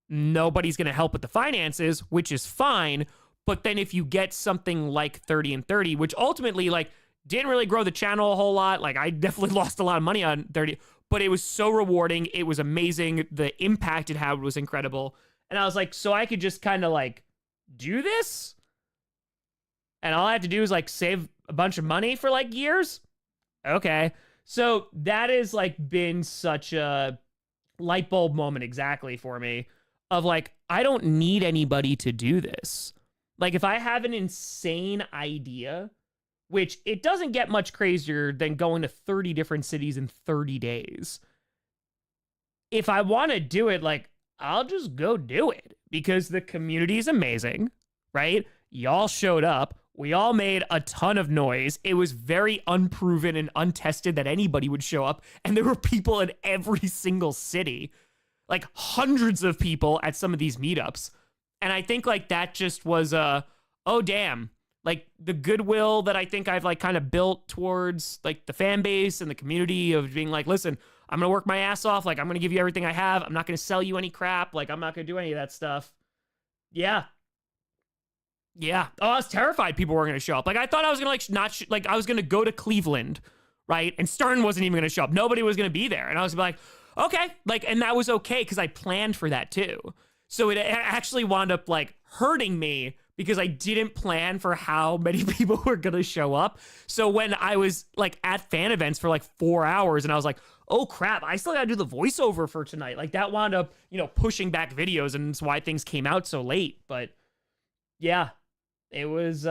S1: Nobody's going to help with the finances, which is fine. But then if you get something like 30 and 30, which ultimately, like, didn't really grow the channel a whole lot. Like, I definitely lost a lot of money on 30, but it was so rewarding. It was amazing. The impact it had was incredible. And I was like, so I could just kind of like do this? And all I have to do is like save a bunch of money for like years? Okay. So that has like been such a light bulb moment exactly for me of like, I don't need anybody to do this. Like, if I have an insane idea, which it doesn't get much crazier than going to 30 different cities in 30 days. If I want to do it, like, I'll just go do it because the community is amazing, right? Y'all showed up. We all made a ton of noise. It was very unproven and untested that anybody would show up. And there were people in every single city, like hundreds of people at some of these meetups. And I think like that just was oh damn, like the goodwill that I think I've like kind of built towards like the fan base and the community of being like, listen, I'm going to work my ass off. Like, I'm going to give you everything I have. I'm not going to sell you any crap. Like, I'm not going to do any of that stuff. Yeah. Yeah. Oh, I was terrified people were going to show up. Like, I thought I was going to like I was going to go to Cleveland, right? And Stern wasn't even going to show up. Nobody was going to be there. And I was like, okay. Like, and that was okay because I planned for that too. So it actually wound up like hurting me because I didn't plan for how many people were going to show up. So when I was like at fan events for like 4 hours and I was like, oh crap, I still got to do the voiceover for tonight. Like that wound up, you know, pushing back videos, and it's why things came out so late. But yeah, it was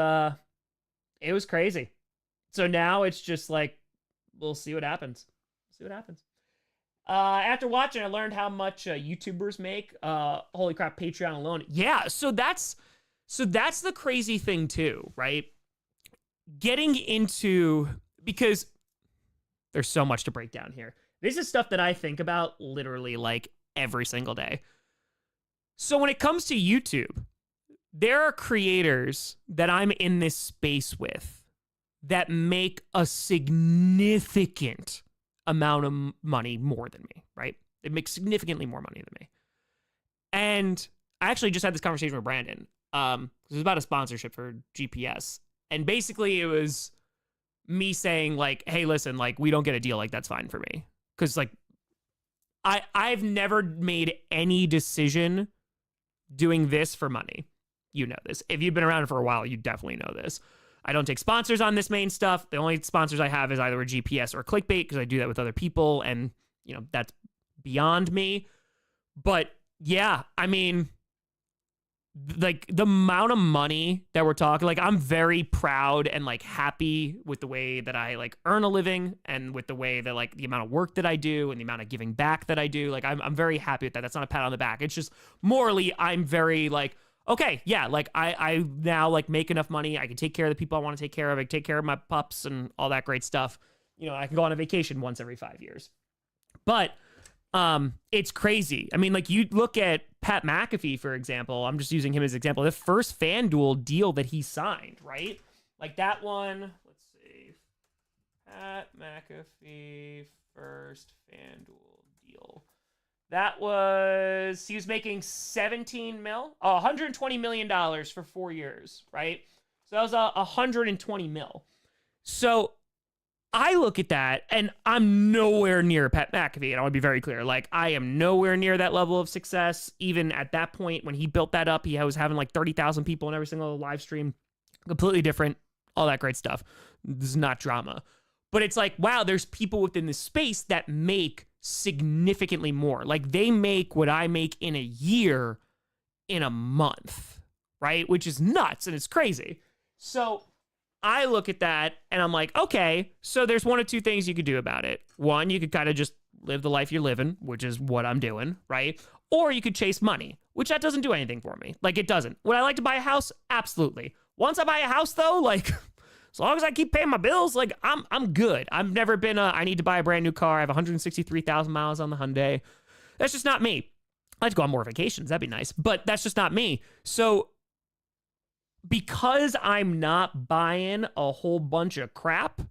S1: crazy. So now it's just like, we'll see what happens. See what happens. After watching, I learned how much YouTubers make. Holy crap, Patreon alone. Yeah, so that's the crazy thing too, right? Getting into, because there's so much to break down here. This is stuff that I think about literally like every single day. So when it comes to YouTube, there are creators that I'm in this space with that make a significant amount of money more than me, right? They make significantly more money than me. And I actually just had this conversation with Brandon. It was about a sponsorship for GPS. And basically it was me saying like, hey, listen, like we don't get a deal. Like that's fine for me. Cause like I've never made any decision doing this for money. You know this. If you've been around for a while, you definitely know this. I don't take sponsors on this main stuff. The only sponsors I have is either a GPS or a clickbait because I do that with other people. And, you know, that's beyond me. But yeah, I mean, like the amount of money that we're talking, like I'm very proud and like happy with the way that I like earn a living and with the way that like the amount of work that I do and the amount of giving back that I do. Like I'm very happy with that. That's not a pat on the back. It's just morally, I'm very like, okay, yeah, like I now like make enough money. I can take care of the people I want to take care of. I can take care of my pups and all that great stuff. I can go on a vacation once every 5 years. But it's crazy. I mean, like, you look at Pat McAfee, for example. I'm just using him as an example. The first FanDuel deal that he signed, right? Like that one, let's see. Pat McAfee first FanDuel deal. That was, he was making $120 million for 4 years, right? So that was 120 mil. So I look at that, and I'm nowhere near Pat McAfee, and I want to be very clear. Like, I am nowhere near that level of success. Even at that point, when he built that up, he was having like 30,000 people in every single live stream. Completely different, all that great stuff. This is not drama. But it's like, wow, there's people within this space that make significantly more. Like, they make what I make in a year in a month, right? Which is nuts, and it's crazy. So I look at that and I'm like, okay, so there's one of two things you could do about it. One, you could kind of just live the life you're living, which is what I'm doing, right? Or you could chase money, which that doesn't do anything for me. Like, it doesn't. Would I like to buy a house? Absolutely. Once I buy a house, though, like, as long as I keep paying my bills, like, I'm good. I've never been I need to buy a brand new car. I have 163,000 miles on the Hyundai. That's just not me. I'd like to go on more vacations. That'd be nice. But that's just not me. So because I'm not buying a whole bunch of crap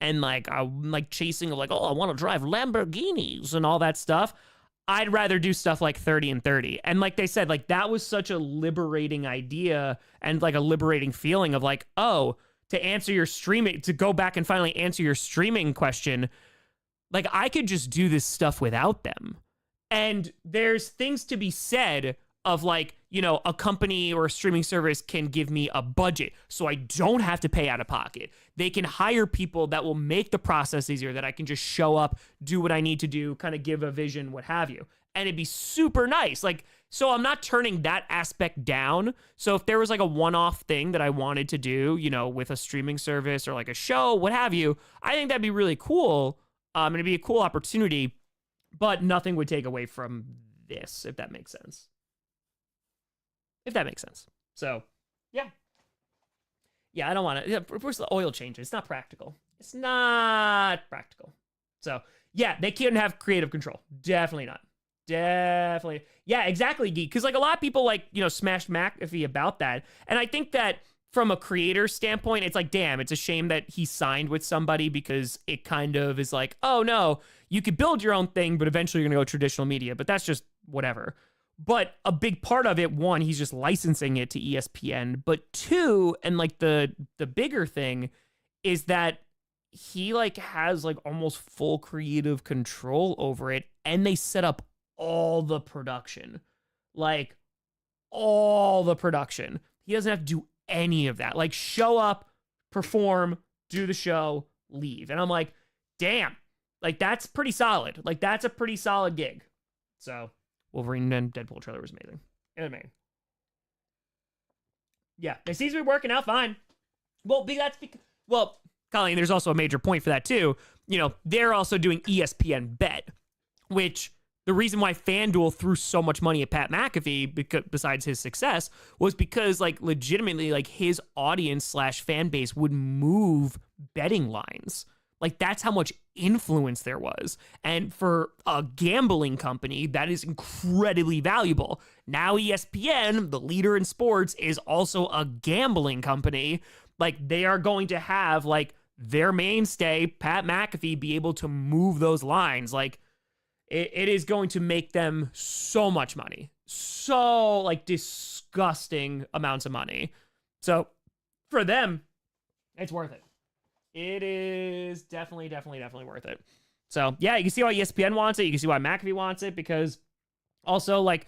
S1: and like I'm like chasing like, oh, I want to drive Lamborghinis and all that stuff, I'd rather do stuff like 30 and 30. And like they said, like that was such a liberating idea and like a liberating feeling of like, oh, to answer your streaming, to go back and finally answer your streaming question, like I could just do this stuff without them. And there's things to be said of like, a company or a streaming service can give me a budget so I don't have to pay out of pocket. They can hire people that will make the process easier, that I can just show up, do what I need to do, kind of give a vision, what have you. And it'd be super nice. Like, so I'm not turning that aspect down. So if there was like a one-off thing that I wanted to do, with a streaming service or like a show, what have you, I think that'd be really cool. And it'd be a cool opportunity, but nothing would take away from this, if that makes sense. So, yeah. Yeah, I don't want to. First, the oil changes. It's not practical. So, yeah, they couldn't have creative control. Definitely not. Definitely. Yeah, exactly, Geek. Because, like, a lot of people, like, smashed McAfee about that. And I think that from a creator standpoint, it's like, damn, it's a shame that he signed with somebody because it kind of is like, oh, no, you could build your own thing, but eventually you're going to go traditional media. But that's just whatever. But a big part of it, one, he's just licensing it to ESPN. But two, and like the bigger thing is that he like has like almost full creative control over it. And they set up all the production. Like all the production. He doesn't have to do any of that. Like show up, perform, do the show, leave. And I'm like, damn, like that's pretty solid. Like that's a pretty solid gig. So Wolverine and Deadpool trailer was amazing. Yeah, it seems to be working out fine. Well, Colleen, there's also a major point for that too. They're also doing ESPN Bet, which the reason why FanDuel threw so much money at Pat McAfee, because besides his success, was because like legitimately like his audience / fan base would move betting lines. Like that's how much influence there was. And for a gambling company, that is incredibly valuable. Now ESPN, the leader in sports, is also a gambling company. Like they are going to have like their mainstay, Pat McAfee, be able to move those lines. Like it is going to make them so much money. So like disgusting amounts of money. So for them, it's worth it. It is definitely worth it. So yeah, you can see why ESPN wants it. You can see why McAfee wants it, because also like,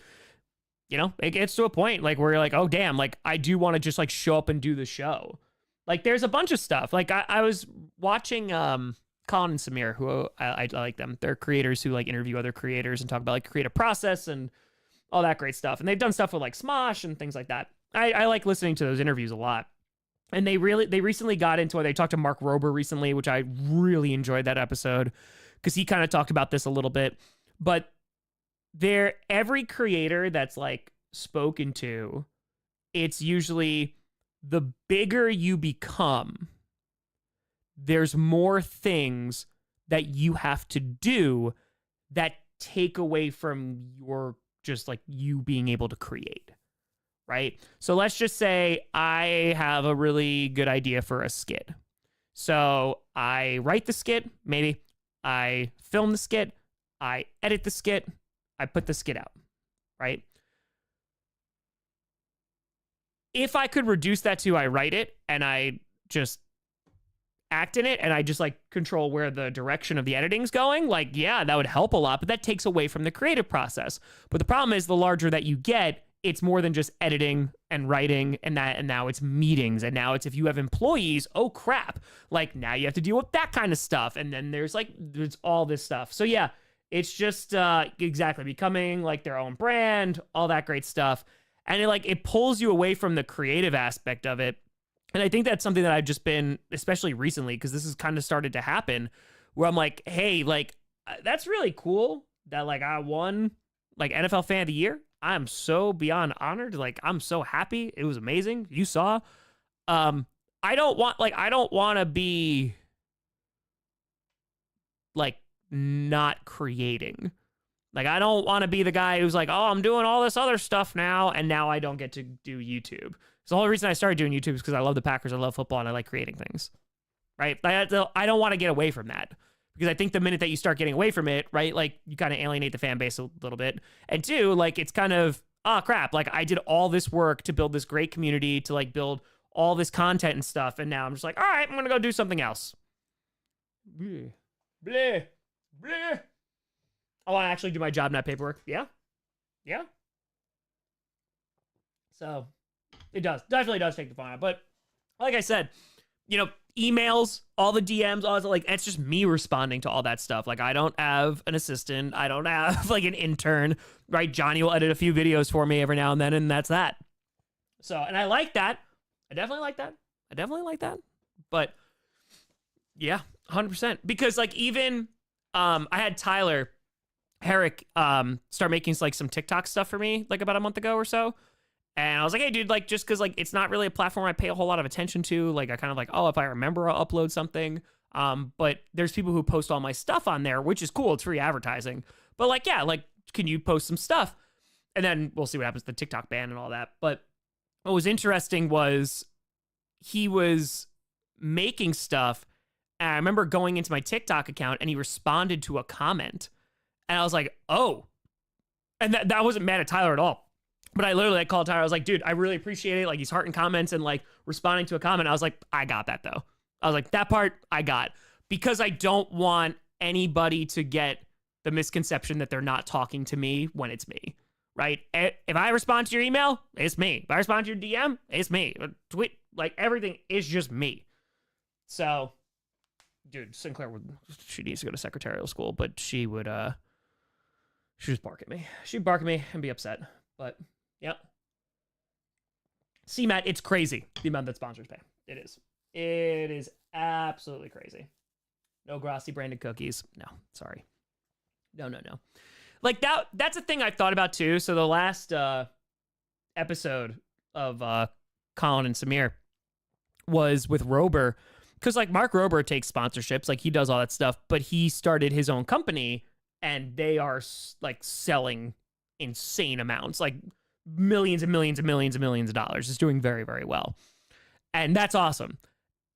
S1: it gets to a point like where you're like, oh damn, like I do want to just like show up and do the show. Like there's a bunch of stuff. Like I was watching Colin and Samir, who I like them. They're creators who like interview other creators and talk about like creative process and all that great stuff. And they've done stuff with like Smosh and things like that. I like listening to those interviews a lot. And they recently got into it. They talked to Mark Rober recently, which I really enjoyed that episode because he kind of talked about this a little bit. But every creator that's like spoken to, it's usually the bigger you become, there's more things that you have to do that take away from your just like you being able to create, right? So let's just say I have a really good idea for a skit. So I write the skit, maybe I film the skit, I edit the skit, I put the skit out, right? If I could reduce that to I write it and I just act in it and I just like control where the direction of the editing's going, like, yeah, that would help a lot, but that takes away from the creative process. But the problem is the larger that you get, it's more than just editing and writing and that, and now it's meetings, and now it's if you have employees, oh crap, like now you have to deal with that kind of stuff, and then there's all this stuff. So yeah, it's just exactly becoming like their own brand, all that great stuff. And it pulls you away from the creative aspect of it. And I think that's something that I've just been, especially recently, because this has kind of started to happen, where I'm like, hey, like, that's really cool that like I won like NFL Fan of the Year. I'm so beyond honored. Like, I'm so happy. It was amazing. You saw. I don't want to be like not creating. Like, I don't want to be the guy who's like, oh, I'm doing all this other stuff now, and now I don't get to do YouTube. So the whole reason I started doing YouTube is because I love the Packers, I love football, and I like creating things, right? I don't want to get away from that, because I think the minute that you start getting away from it, right, like, you kind of alienate the fan base a little bit. And two, like, it's kind of, oh, crap, like, I did all this work to build this great community, to, like, build all this content and stuff, and now I'm just like, all right, I'm going to go do something else. Bleh. Bleh. Bleh. I want to actually do my job, not paperwork. Yeah. Yeah. So it definitely does take the fun out. But like I said, emails, all the DMs, all that, like, it's just me responding to all that stuff. Like, I don't have an assistant. I don't have like an intern, right? Johnny will edit a few videos for me every now and then, and that's that. So, and I like that. I definitely like that. But yeah, 100%. Because like even, I had Tyler Herrick start making like some TikTok stuff for me like about a month ago or so. And I was like, hey, dude, like, just because like it's not really a platform I pay a whole lot of attention to. Like, I kind of like, oh, if I remember, I'll upload something. But there's people who post all my stuff on there, which is cool. It's free advertising. But like, yeah, like, can you post some stuff? And then we'll see what happens to the TikTok ban and all that. But what was interesting was he was making stuff. And I remember going into my TikTok account and he responded to a comment. And I was like, oh. And that wasn't mad at Tyler at all. But I literally called Tyler. I was like, dude, I really appreciate it. Like, he's hearting comments and like responding to a comment. I was like, I got that though. I was like, that part I got. Because I don't want anybody to get the misconception that they're not talking to me when it's me, right? If I respond to your email, it's me. If I respond to your DM, it's me. Tweet, like, everything is just me. So, dude, Sinclair she needs to go to secretarial school, but she would, she'd just bark at me. She'd bark at me and be upset. But, yep. See, Matt, it's crazy the amount that sponsors pay. It is. It is absolutely crazy. No Grossi branded cookies. No, sorry. No. Like, that's a thing I've thought about, too. So the last episode of Colin and Samir was with Rober. Because, like, Mark Rober takes sponsorships. Like, he does all that stuff. But he started his own company. And they are, like, selling insane amounts, like millions and millions and millions and millions of dollars. It's doing very, very well. And that's awesome.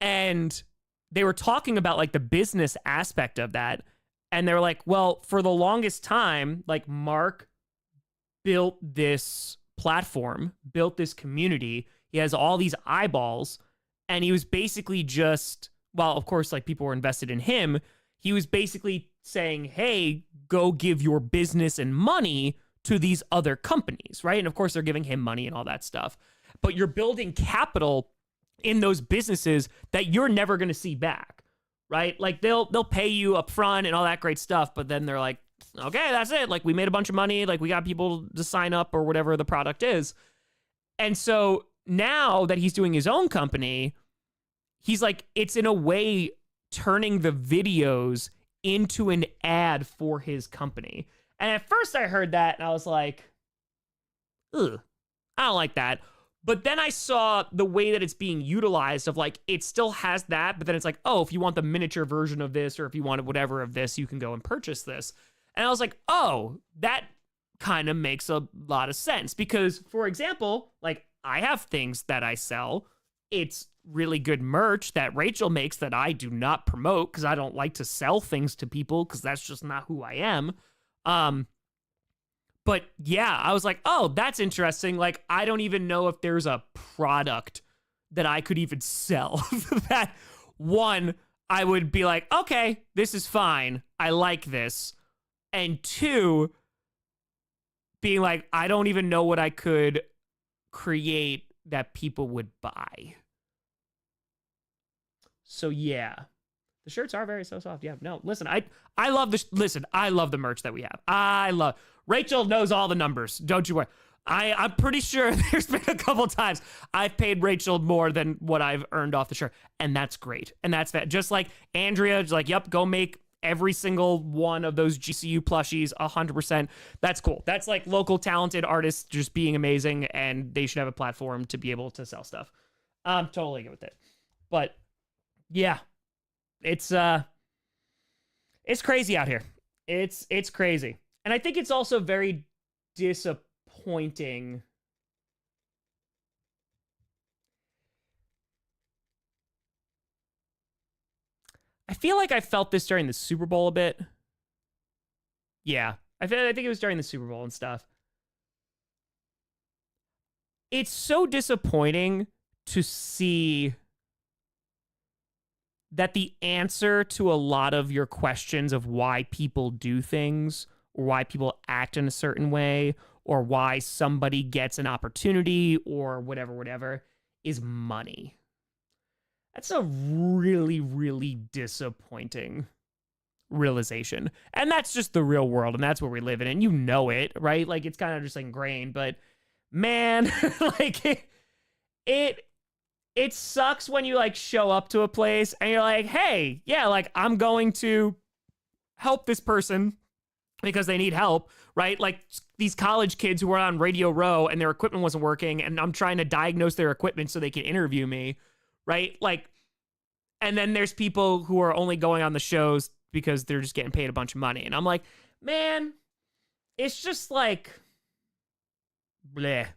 S1: And they were talking about like the business aspect of that. And they were like, well, for the longest time, like, Mark built this platform, built this community. He has all these eyeballs. And he was basically just, well, of course, like, people were invested in him. He was basically saying, hey, go give your business and money to these other companies, right? And of course, they're giving him money and all that stuff. But you're building capital in those businesses that you're never going to see back, right? Like, they'll pay you up front and all that great stuff, but then they're like, okay, that's it. Like, we made a bunch of money. Like, we got people to sign up or whatever the product is. And so now that he's doing his own company, he's like, it's in a way turning the videos into an ad for his company. And at first I heard that and I was like, ugh, I don't like that. But then I saw the way that it's being utilized of like, it still has that, but then it's like, oh, if you want the miniature version of this, or if you wanted whatever of this, you can go and purchase this. And I was like, oh, that kind of makes a lot of sense. Because, for example, like I have things that I sell. It's really good merch that Rachel makes that I do not promote because I don't like to sell things to people because that's just not who I am. But yeah, I was like, oh, that's interesting. Like, I don't even know if there's a product that I could even sell that one, I would be like, okay, this is fine. I like this. And two, being like, I don't even know what I could create that people would buy. So yeah, the shirts are very so soft. Yeah, no, listen, I love the merch that we have. Rachel knows all the numbers. Don't you worry. I'm pretty sure there's been a couple times I've paid Rachel more than what I've earned off the shirt. And that's great. And that's that. Just like Andrea, just like, yep, go make every single one of those GCU plushies 100%. That's cool. That's like local talented artists just being amazing, and they should have a platform to be able to sell stuff. I'm totally good with it. But yeah, it's crazy out here. It's crazy. And I think it's also very disappointing. I feel like I felt this during the Super Bowl a bit. Yeah, I think it was during the Super Bowl and stuff. It's so disappointing to see that the answer to a lot of your questions of why people do things, or why people act in a certain way, or why somebody gets an opportunity, or whatever, is money. That's a really, really disappointing realization. And that's just the real world, and that's where we live in, and you know it, right? Like, it's kind of just ingrained, but man, like, it sucks when you, like, show up to a place, and you're like, hey, yeah, like, I'm going to help this person because they need help, right? Like these college kids who were on Radio Row and their equipment wasn't working, and I'm trying to diagnose their equipment so they can interview me, right? Like, and then there's people who are only going on the shows because they're just getting paid a bunch of money. And I'm like, man, it's just like, bleh.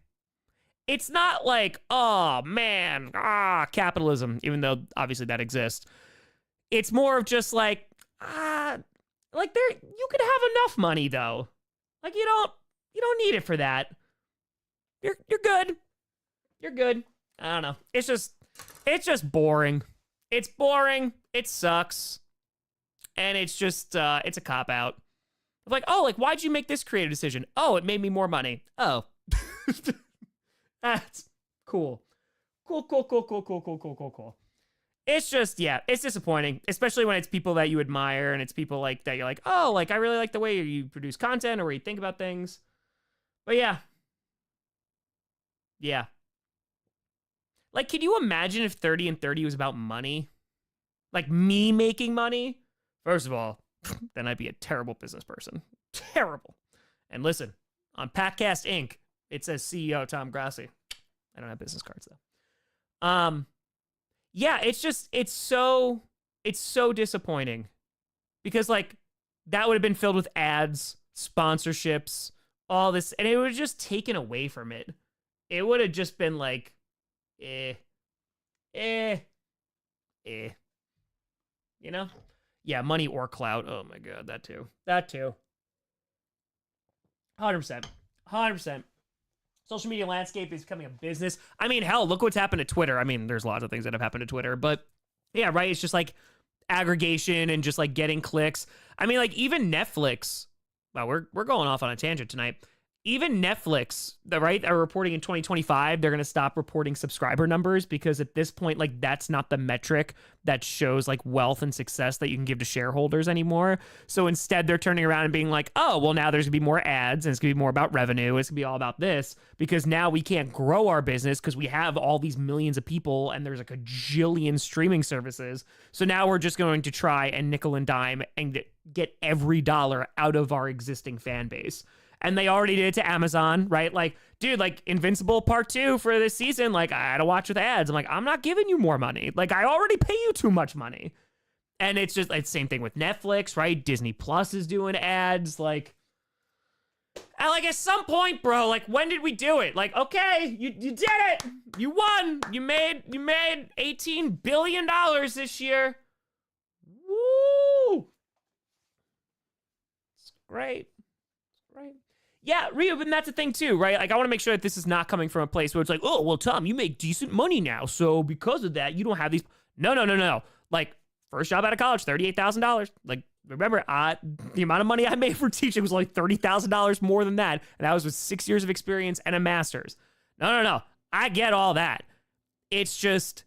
S1: It's not like, oh man, capitalism, even though obviously that exists. It's more of just like, like you could have enough money though. Like you don't need it for that. You're good. You're good. I don't know. It's just boring. It's boring. It sucks. And it's just it's a cop out. Like, oh, like why'd you make this creative decision? Oh, it made me more money. Oh. That's cool. Cool. It's just, yeah, it's disappointing, especially when it's people that you admire and it's people like that you're like, oh, like I really like the way you produce content or where you think about things. But yeah. Yeah. Like, can you imagine if 30 and 30 was about money? Like me making money? First of all, then I'd be a terrible business person. Terrible. And listen, on Packcast Inc., it says CEO Tom Grossi. I don't have business cards though. Yeah, it's so disappointing because like that would have been filled with ads, sponsorships, all this, and it would have just taken away from it. It would have just been like, you know? Yeah, money or clout. Oh my God, that too. 100%. Social media landscape is becoming a business. I mean, hell, look what's happened to Twitter. I mean, there's lots of things that have happened to Twitter, but yeah, right? It's just like aggregation and just like getting clicks. I mean, like even Netflix, wow, we're going off on a tangent tonight. Even Netflix, right, are reporting in 2025, they're going to stop reporting subscriber numbers because at this point, like, that's not the metric that shows, like, wealth and success that you can give to shareholders anymore. So instead, they're turning around and being like, oh, well, now there's going to be more ads, and it's going to be more about revenue. It's going to be all about this because now we can't grow our business because we have all these millions of people, and there's like a jillion streaming services. So now we're just going to try and nickel and dime and get every dollar out of our existing fan base. And they already did it to Amazon, right? Like, dude, like Invincible Part 2 for this season, like I had to watch with ads. I'm like, I'm not giving you more money. Like, I already pay you too much money. And it's just, it's same thing with Netflix, right? Disney Plus is doing ads. Like, and like at some point, bro, like when did we do it? Like, okay, you did it. You won. You made $18 billion this year. Woo! It's great. It's great. Yeah, Rio, but that's the thing too, right? Like, I want to make sure that this is not coming from a place where it's like, oh, well, Tom, you make decent money now, so because of that, you don't have these. No. Like, first job out of college, $38,000. Like, remember, the amount of money I made for teaching was like $30,000 more than that, and that was with 6 years of experience and a master's. No. I get all that. It's just,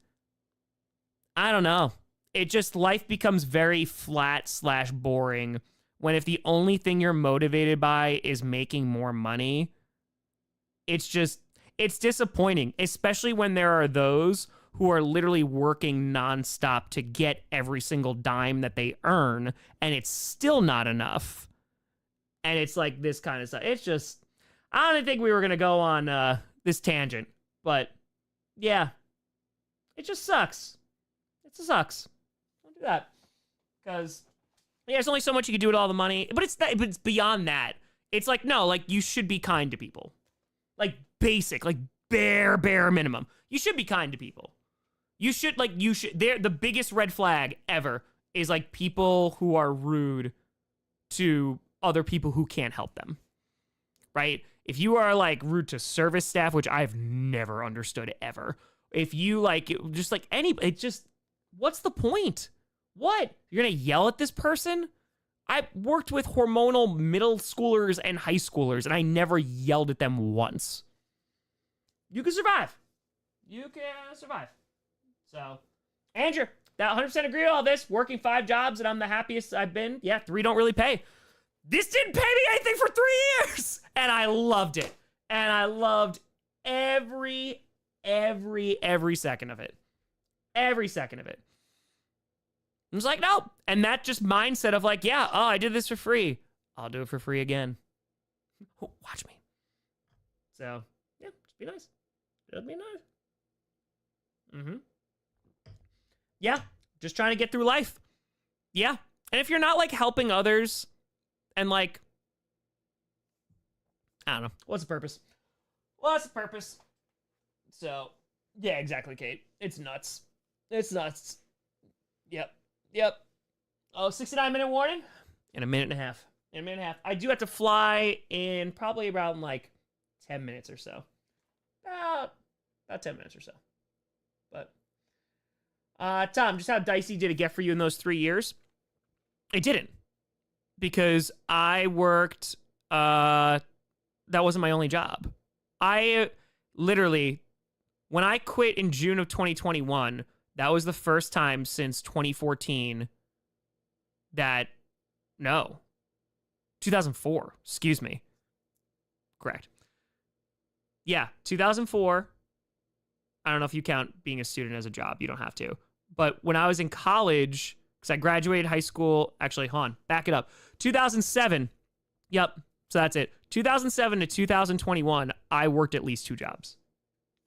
S1: I don't know. It just, life becomes very flat/boring when if the only thing you're motivated by is making more money. It's disappointing, especially when there are those who are literally working nonstop to get every single dime that they earn, and it's still not enough. And it's like this kind of stuff. It's just, I don't think we were going to go on this tangent, but yeah, it just sucks. It just sucks. Don't do that. Because, yeah, there's only so much you can do with all the money, but it's beyond that. It's like, no, like, you should be kind to people. Like, basic, like, bare minimum. You should be kind to people. The biggest red flag ever is like people who are rude to other people who can't help them, right? If you are like rude to service staff, which I've never understood ever. If you like, just like what's the point? What? You're gonna yell at this person? I worked with hormonal middle schoolers and high schoolers, and I never yelled at them once. You can survive. So, Andrew, that 100% agree with all this. Working 5 jobs and I'm the happiest I've been. Yeah, 3 don't really pay. This didn't pay me anything for 3 years. And I loved it. And I loved every second of it. Every second of it. I was like, no. And that just mindset of like, yeah, oh, I did this for free. I'll do it for free again. Oh, watch me. So, yeah, just be nice. It'll be nice. Yeah, just trying to get through life. Yeah. And if you're not like helping others and like, I don't know, what's the purpose? What's the purpose? So, yeah, exactly, Kate. It's nuts. It's nuts. Yep. Oh, 69-minute warning? In a minute and a half. I do have to fly in probably around like 10 minutes or so. About 10 minutes or so. But, Tom, just how dicey did it get for you in those 3 years? It didn't. Because I worked, that wasn't my only job. I literally, when I quit in June of 2021, that was the first time since 2014 no, 2004, excuse me. Correct. Yeah, 2004. I don't know if you count being a student as a job. You don't have to. But when I was in college, because I graduated high school, actually, hold on, back it up. 2007. Yep. So that's it. 2007 to 2021, I worked at least 2 jobs.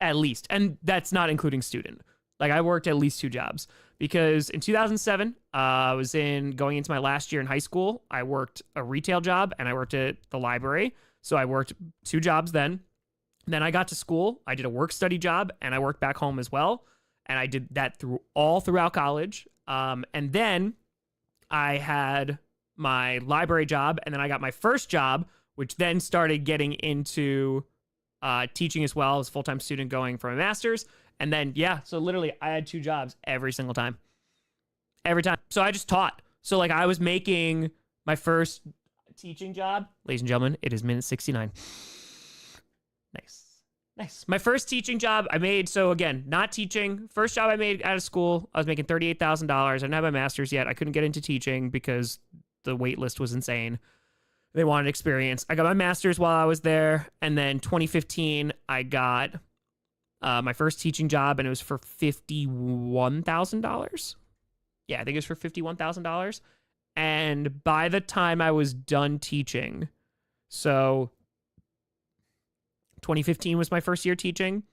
S1: At least. And that's not including student. Like, I worked at least 2 jobs. Because in 2007, I was going into my last year in high school. I worked a retail job and I worked at the library. So I worked 2 jobs then. Then I got to school. I did a work-study job and I worked back home as well. And I did that throughout college. And then I had my library job, and then I got my first job, which then started getting into teaching as well as a full-time student going for my master's. And then, yeah, so literally I had 2 jobs every single time. Every time. So I just taught. So like I was making my first teaching job. Ladies and gentlemen, it is minute 69. Nice. My first teaching job I made, so again, not teaching. First job I made out of school, I was making $38,000. I didn't have my master's yet. I couldn't get into teaching because the wait list was insane. They wanted experience. I got my master's while I was there. And then 2015, I got my first teaching job, and it was for $51,000. Yeah, I think it was for $51,000. And by the time I was done teaching, So 2015 was my first year teaching.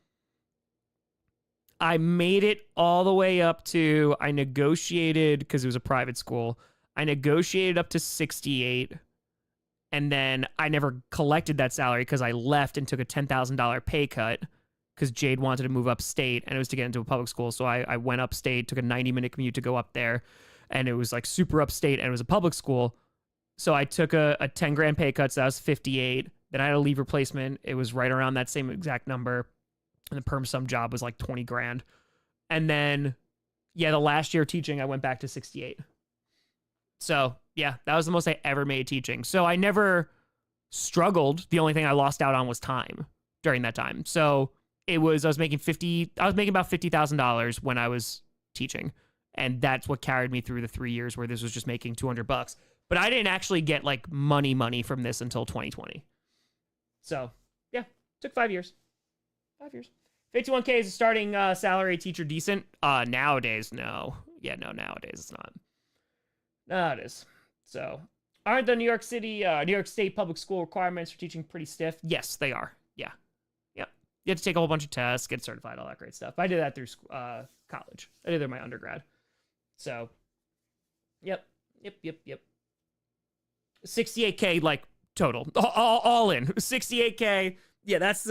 S1: I made it all the way up to, I negotiated, because it was a private school, I negotiated up to 68, and then I never collected that salary because I left and took a $10,000 pay cut because Jade wanted to move upstate, and it was to get into a public school. So I went upstate, took a 90-minute commute to go up there, and it was like super upstate, and it was a public school. So I took a 10 grand pay cut, so that was 58. Then I had a leave replacement. It was right around that same exact number. And the perm sum job was like 20 grand. And then, yeah, the last year teaching, I went back to 68. So, yeah, that was the most I ever made teaching. So I never struggled. The only thing I lost out on was time during that time. So I was making about $50,000 when I was teaching. And that's what carried me through the 3 years where this was just making $200. But I didn't actually get like money from this until 2020. So, yeah, took 5 years. 5 years. 51K is a starting salary teacher decent? Nowadays, no. Yeah, no, nowadays it's not. No, it is. So, aren't the New York State public school requirements for teaching pretty stiff? Yes, they are. Yeah. Yep. You have to take a whole bunch of tests, get certified, all that great stuff. I did that through college. I did it through my undergrad. So, yep. 68K, like, total. All in. 68K. Yeah, that's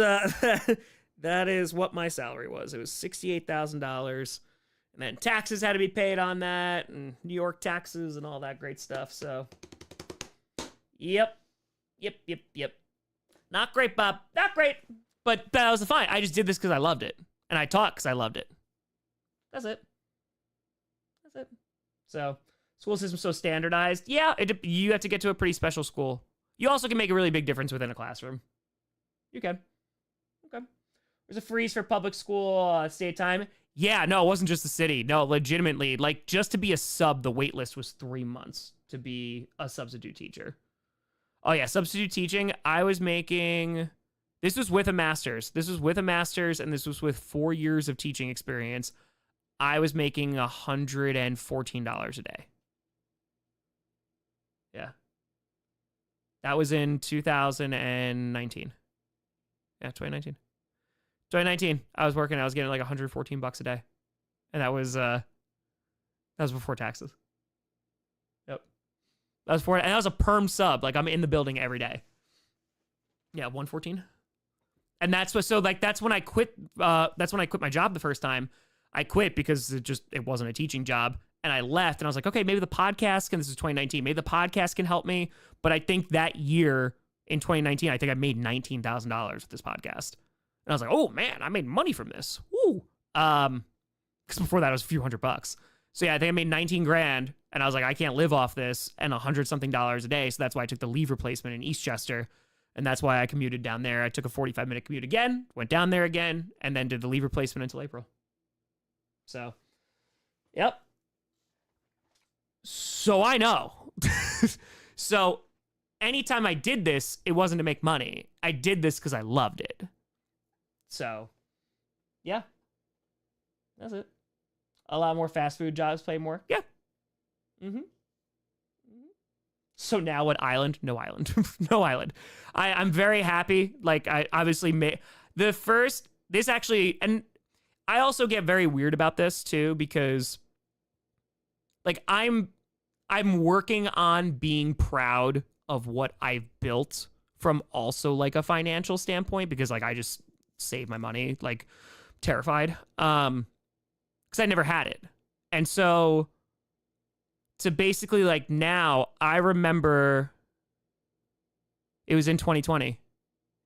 S1: that is what my salary was. It was $68,000, and then taxes had to be paid on that, and New York taxes and all that great stuff. So, yep. Not great, Bob. Not great, but that was fine. I just did this because I loved it, and I taught because I loved it. That's it. So, school system's so standardized. Yeah, you have to get to a pretty special school. You also can make a really big difference within a classroom. You can. Okay. There's a freeze for public school state time. Yeah, no, it wasn't just the city. No, legitimately, like just to be a sub, the wait list was 3 months to be a substitute teacher. Oh yeah, substitute teaching. I was making, this was with a master's. And this was with 4 years of teaching experience. I was making $114 a day. Yeah. That was in 2019. Yeah, 2019. I was getting like $114 a day. And that was before taxes. Yep. And that was a perm sub. Like I'm in the building every day. Yeah, 114. And that's when I quit my job the first time. I quit because it wasn't a teaching job. And I left and I was like, okay, maybe the podcast this is 2019. Maybe the podcast can help me. But I think that year in 2019, I think I made $19,000 with this podcast. And I was like, oh man, I made money from this. Woo. Because before that it was a few $100. So yeah, I think I made 19 grand and I was like, I can't live off this and $100-something a day. So that's why I took the leave replacement in Eastchester. And that's why I commuted down there. I took a 45-minute commute again, went down there again, and then did the leave replacement until April. So, yep. So I know. So anytime I did this, it wasn't to make money. I did this because I loved it. So, yeah. That's it. A lot more fast food jobs pay more. Yeah. Mm-hmm. So now what island? No island. No island. I'm very happy. Like, I obviously made this actually, and I also get very weird about this too, because like I'm working on being proud of what I've built from also like a financial standpoint, because like I just save my money, like terrified. Because I never had it. And so to basically like now, I remember it was in 2020.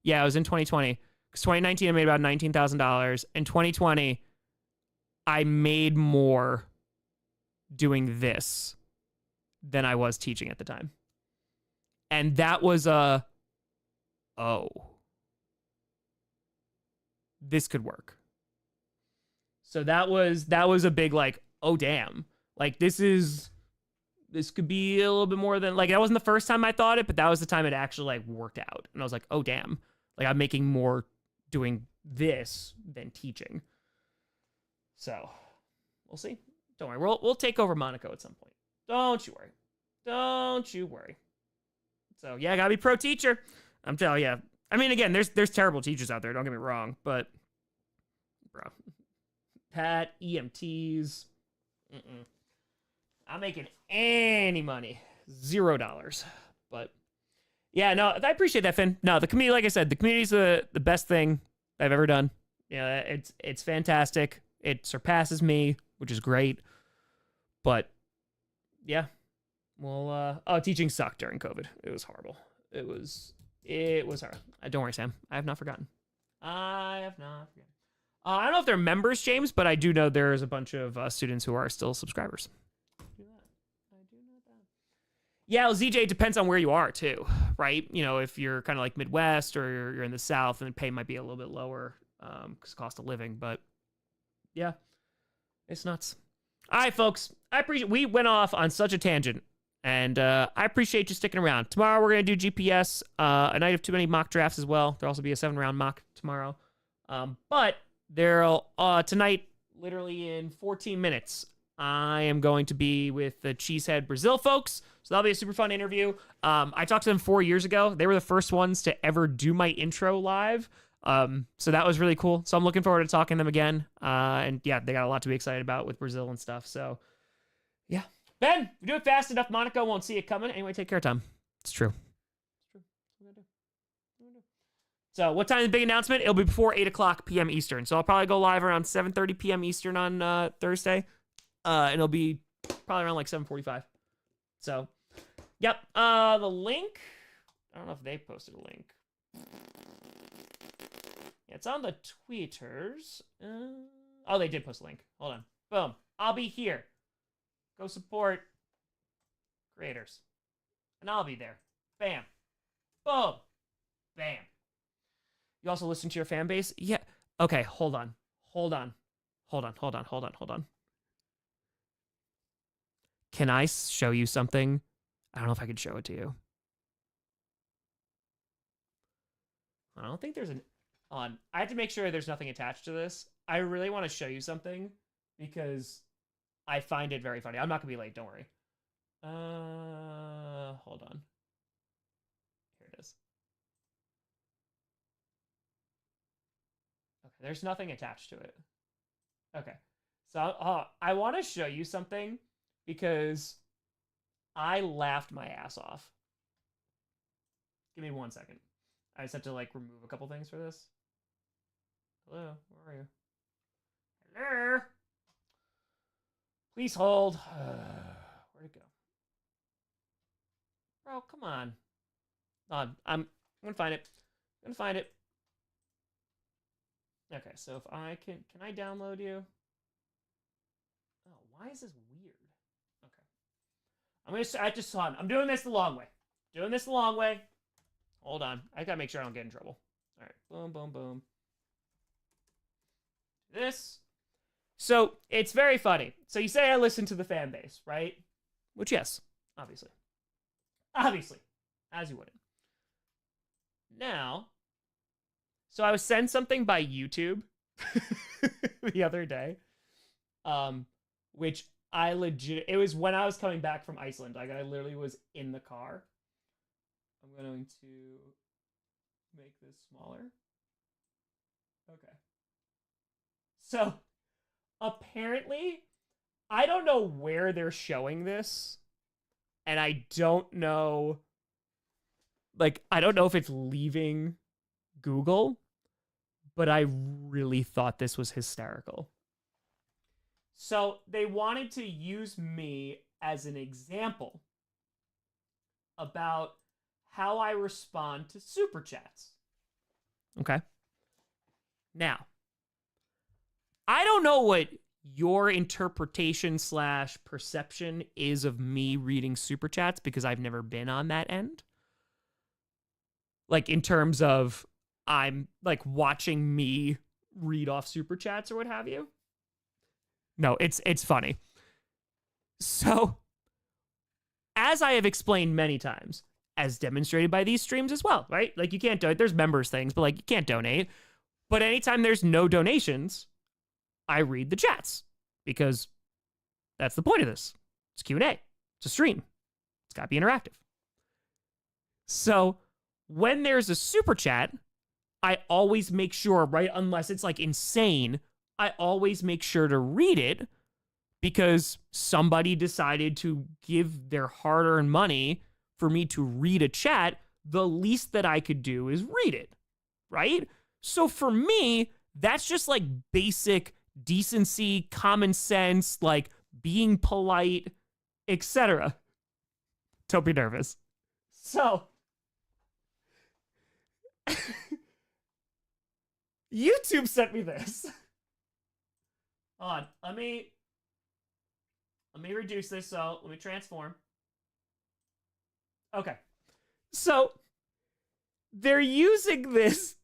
S1: Yeah, it was in 2020. Because 2019, I made about $19,000. In 2020, I made more doing this than I was teaching at the time. And that was this could work. So that was a big like, oh damn. Like this could be a little bit more than, like, that wasn't the first time I thought it, but that was the time it actually like worked out. And I was like, oh damn. Like I'm making more doing this than teaching. So we'll see. Don't worry. We'll take over Monaco at some point. Don't you worry. So yeah, I gotta be pro teacher. I'm telling you. I mean, again, there's terrible teachers out there. Don't get me wrong, but bro, Pat, EMTs, not making any money, $0. But yeah, no, I appreciate that, Finn. No, the community, like I said, the community's the best thing I've ever done. Yeah, it's fantastic. It surpasses me, which is great. But yeah, well, teaching sucked during COVID. It was horrible. It was hard. Don't worry, Sam. I have not forgotten. I don't know if they're members, James, but I do know there's a bunch of students who are still subscribers. I do know that. Yeah, well, ZJ, depends on where you are too, right? You know, if you're kind of like Midwest or you're in the South, then the pay might be a little bit lower because cost of living. But yeah, it's nuts. All right, folks. We went off on such a tangent. And I appreciate you sticking around. Tomorrow we're going to do GPS, a night of too many mock drafts as well. There'll also be a 7-round mock tomorrow. But there'll tonight, literally in 14 minutes, I am going to be with the Cheesehead Brazil folks. So that'll be a super fun interview. I talked to them 4 years ago. They were the first ones to ever do my intro live. So that was really cool. So I'm looking forward to talking to them again. And yeah, they got a lot to be excited about with Brazil and stuff. So yeah. Ben, if you do it fast enough, Monaco won't see it coming. Anyway, take care, Tom. It's true. So what time is the big announcement? It'll be before 8 o'clock p.m. Eastern. So I'll probably go live around 7:30 p.m. Eastern on Thursday. And it'll be probably around like 7:45. So, yep. The link, I don't know if they posted a link. Yeah, it's on the tweeters. Oh, they did post a link. Hold on. Boom. I'll be here. Go support creators. And I'll be there. Bam. Boom. Bam. You also listen to your fan base? Yeah. Okay, hold on. Can I show you something? I don't know if I can show it to you. I don't think there's an on. I have to make sure there's nothing attached to this. I really want to show you something because I find it very funny. I'm not going to be late, don't worry. Hold on. Here it is. Okay, there's nothing attached to it. Okay. So I want to show you something because I laughed my ass off. Give me 1 second. I just have to like remove a couple things for this. Hello, where are you? Hello? Please hold. Where'd it go? Bro, come on. I'm gonna find it. Okay, so if I can I download you? Oh, why is this weird? Okay. I'm doing this the long way. Hold on. I gotta make sure I don't get in trouble. All right. Boom, boom, boom. This. So it's very funny. So you say I listen to the fan base, right? Which, yes, obviously, as you wouldn't. Now, so I was sent something by YouTube the other day, which it was when I was coming back from Iceland. Like I literally was in the car. I'm going to make this smaller. Okay. So apparently, I don't know where they're showing this, and I don't know if it's leaving Google, but I really thought this was hysterical. So they wanted to use me as an example about how I respond to super chats. Okay. Now, I don't know what your interpretation / perception is of me reading super chats because I've never been on that end. Like in terms of I'm like watching me read off super chats or what have you. No, it's funny. So, as I have explained many times, as demonstrated by these streams as well, right? Like you can't donate. There's members things, but like you can't donate. But anytime there's no donations, I read the chats because that's the point of this. It's Q&A. It's a stream. It's got to be interactive. So when there's a super chat, I always make sure, right? Unless it's like insane, I always make sure to read it because somebody decided to give their hard-earned money for me to read a chat. The least that I could do is read it, right? So for me, that's just like basic decency, common sense, like being polite, etc. Don't be nervous. So, YouTube sent me this. Hold on, let me reduce this, so let me transform. Okay. So, they're using this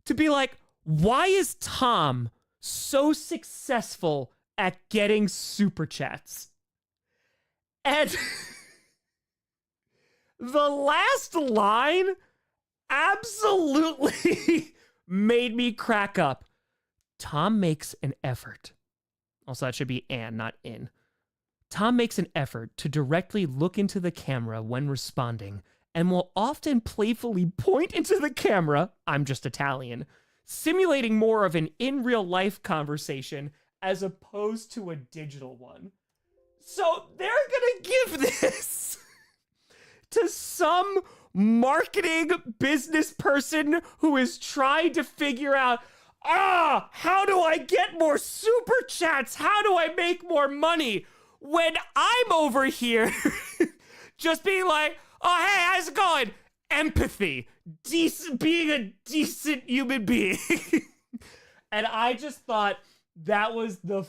S1: to be like, why is Tom so successful at getting super chats? And the last line absolutely made me crack up. Tom makes an effort. Also, that should be and, not in. Tom makes an effort to directly look into the camera when responding and will often playfully point into the camera, I'm just Italian, simulating more of an in real life conversation as opposed to a digital one. So they're gonna give this to some marketing business person who is trying to figure out, how do I get more super chats? How do I make more money? When I'm over here just being like, oh, hey, how's it going? Empathy, being a decent human being. And I just thought that was the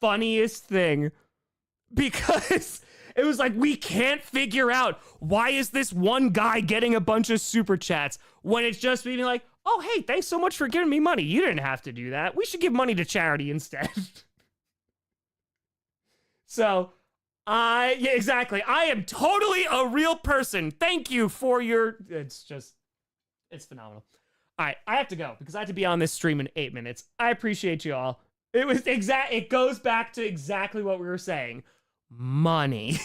S1: funniest thing because it was like, we can't figure out why is this one guy getting a bunch of super chats when it's just being like, oh, hey, thanks so much for giving me money. You didn't have to do that. We should give money to charity instead. So, yeah, exactly. I am totally a real person. Thank you for your... It's phenomenal. All right, I have to go because I have to be on this stream in 8 minutes. I appreciate you all. It goes back to exactly what we were saying. Money.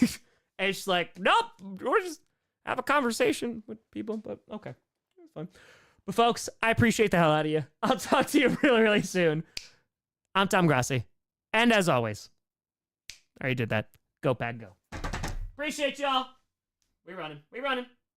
S1: And it's like, nope, we're just have a conversation with people, but okay. It's fine. But folks, I appreciate the hell out of you. I'll talk to you really, really soon. I'm Tom Grossi. And as always, I already did that. Go, Pad, go. Appreciate y'all. We running.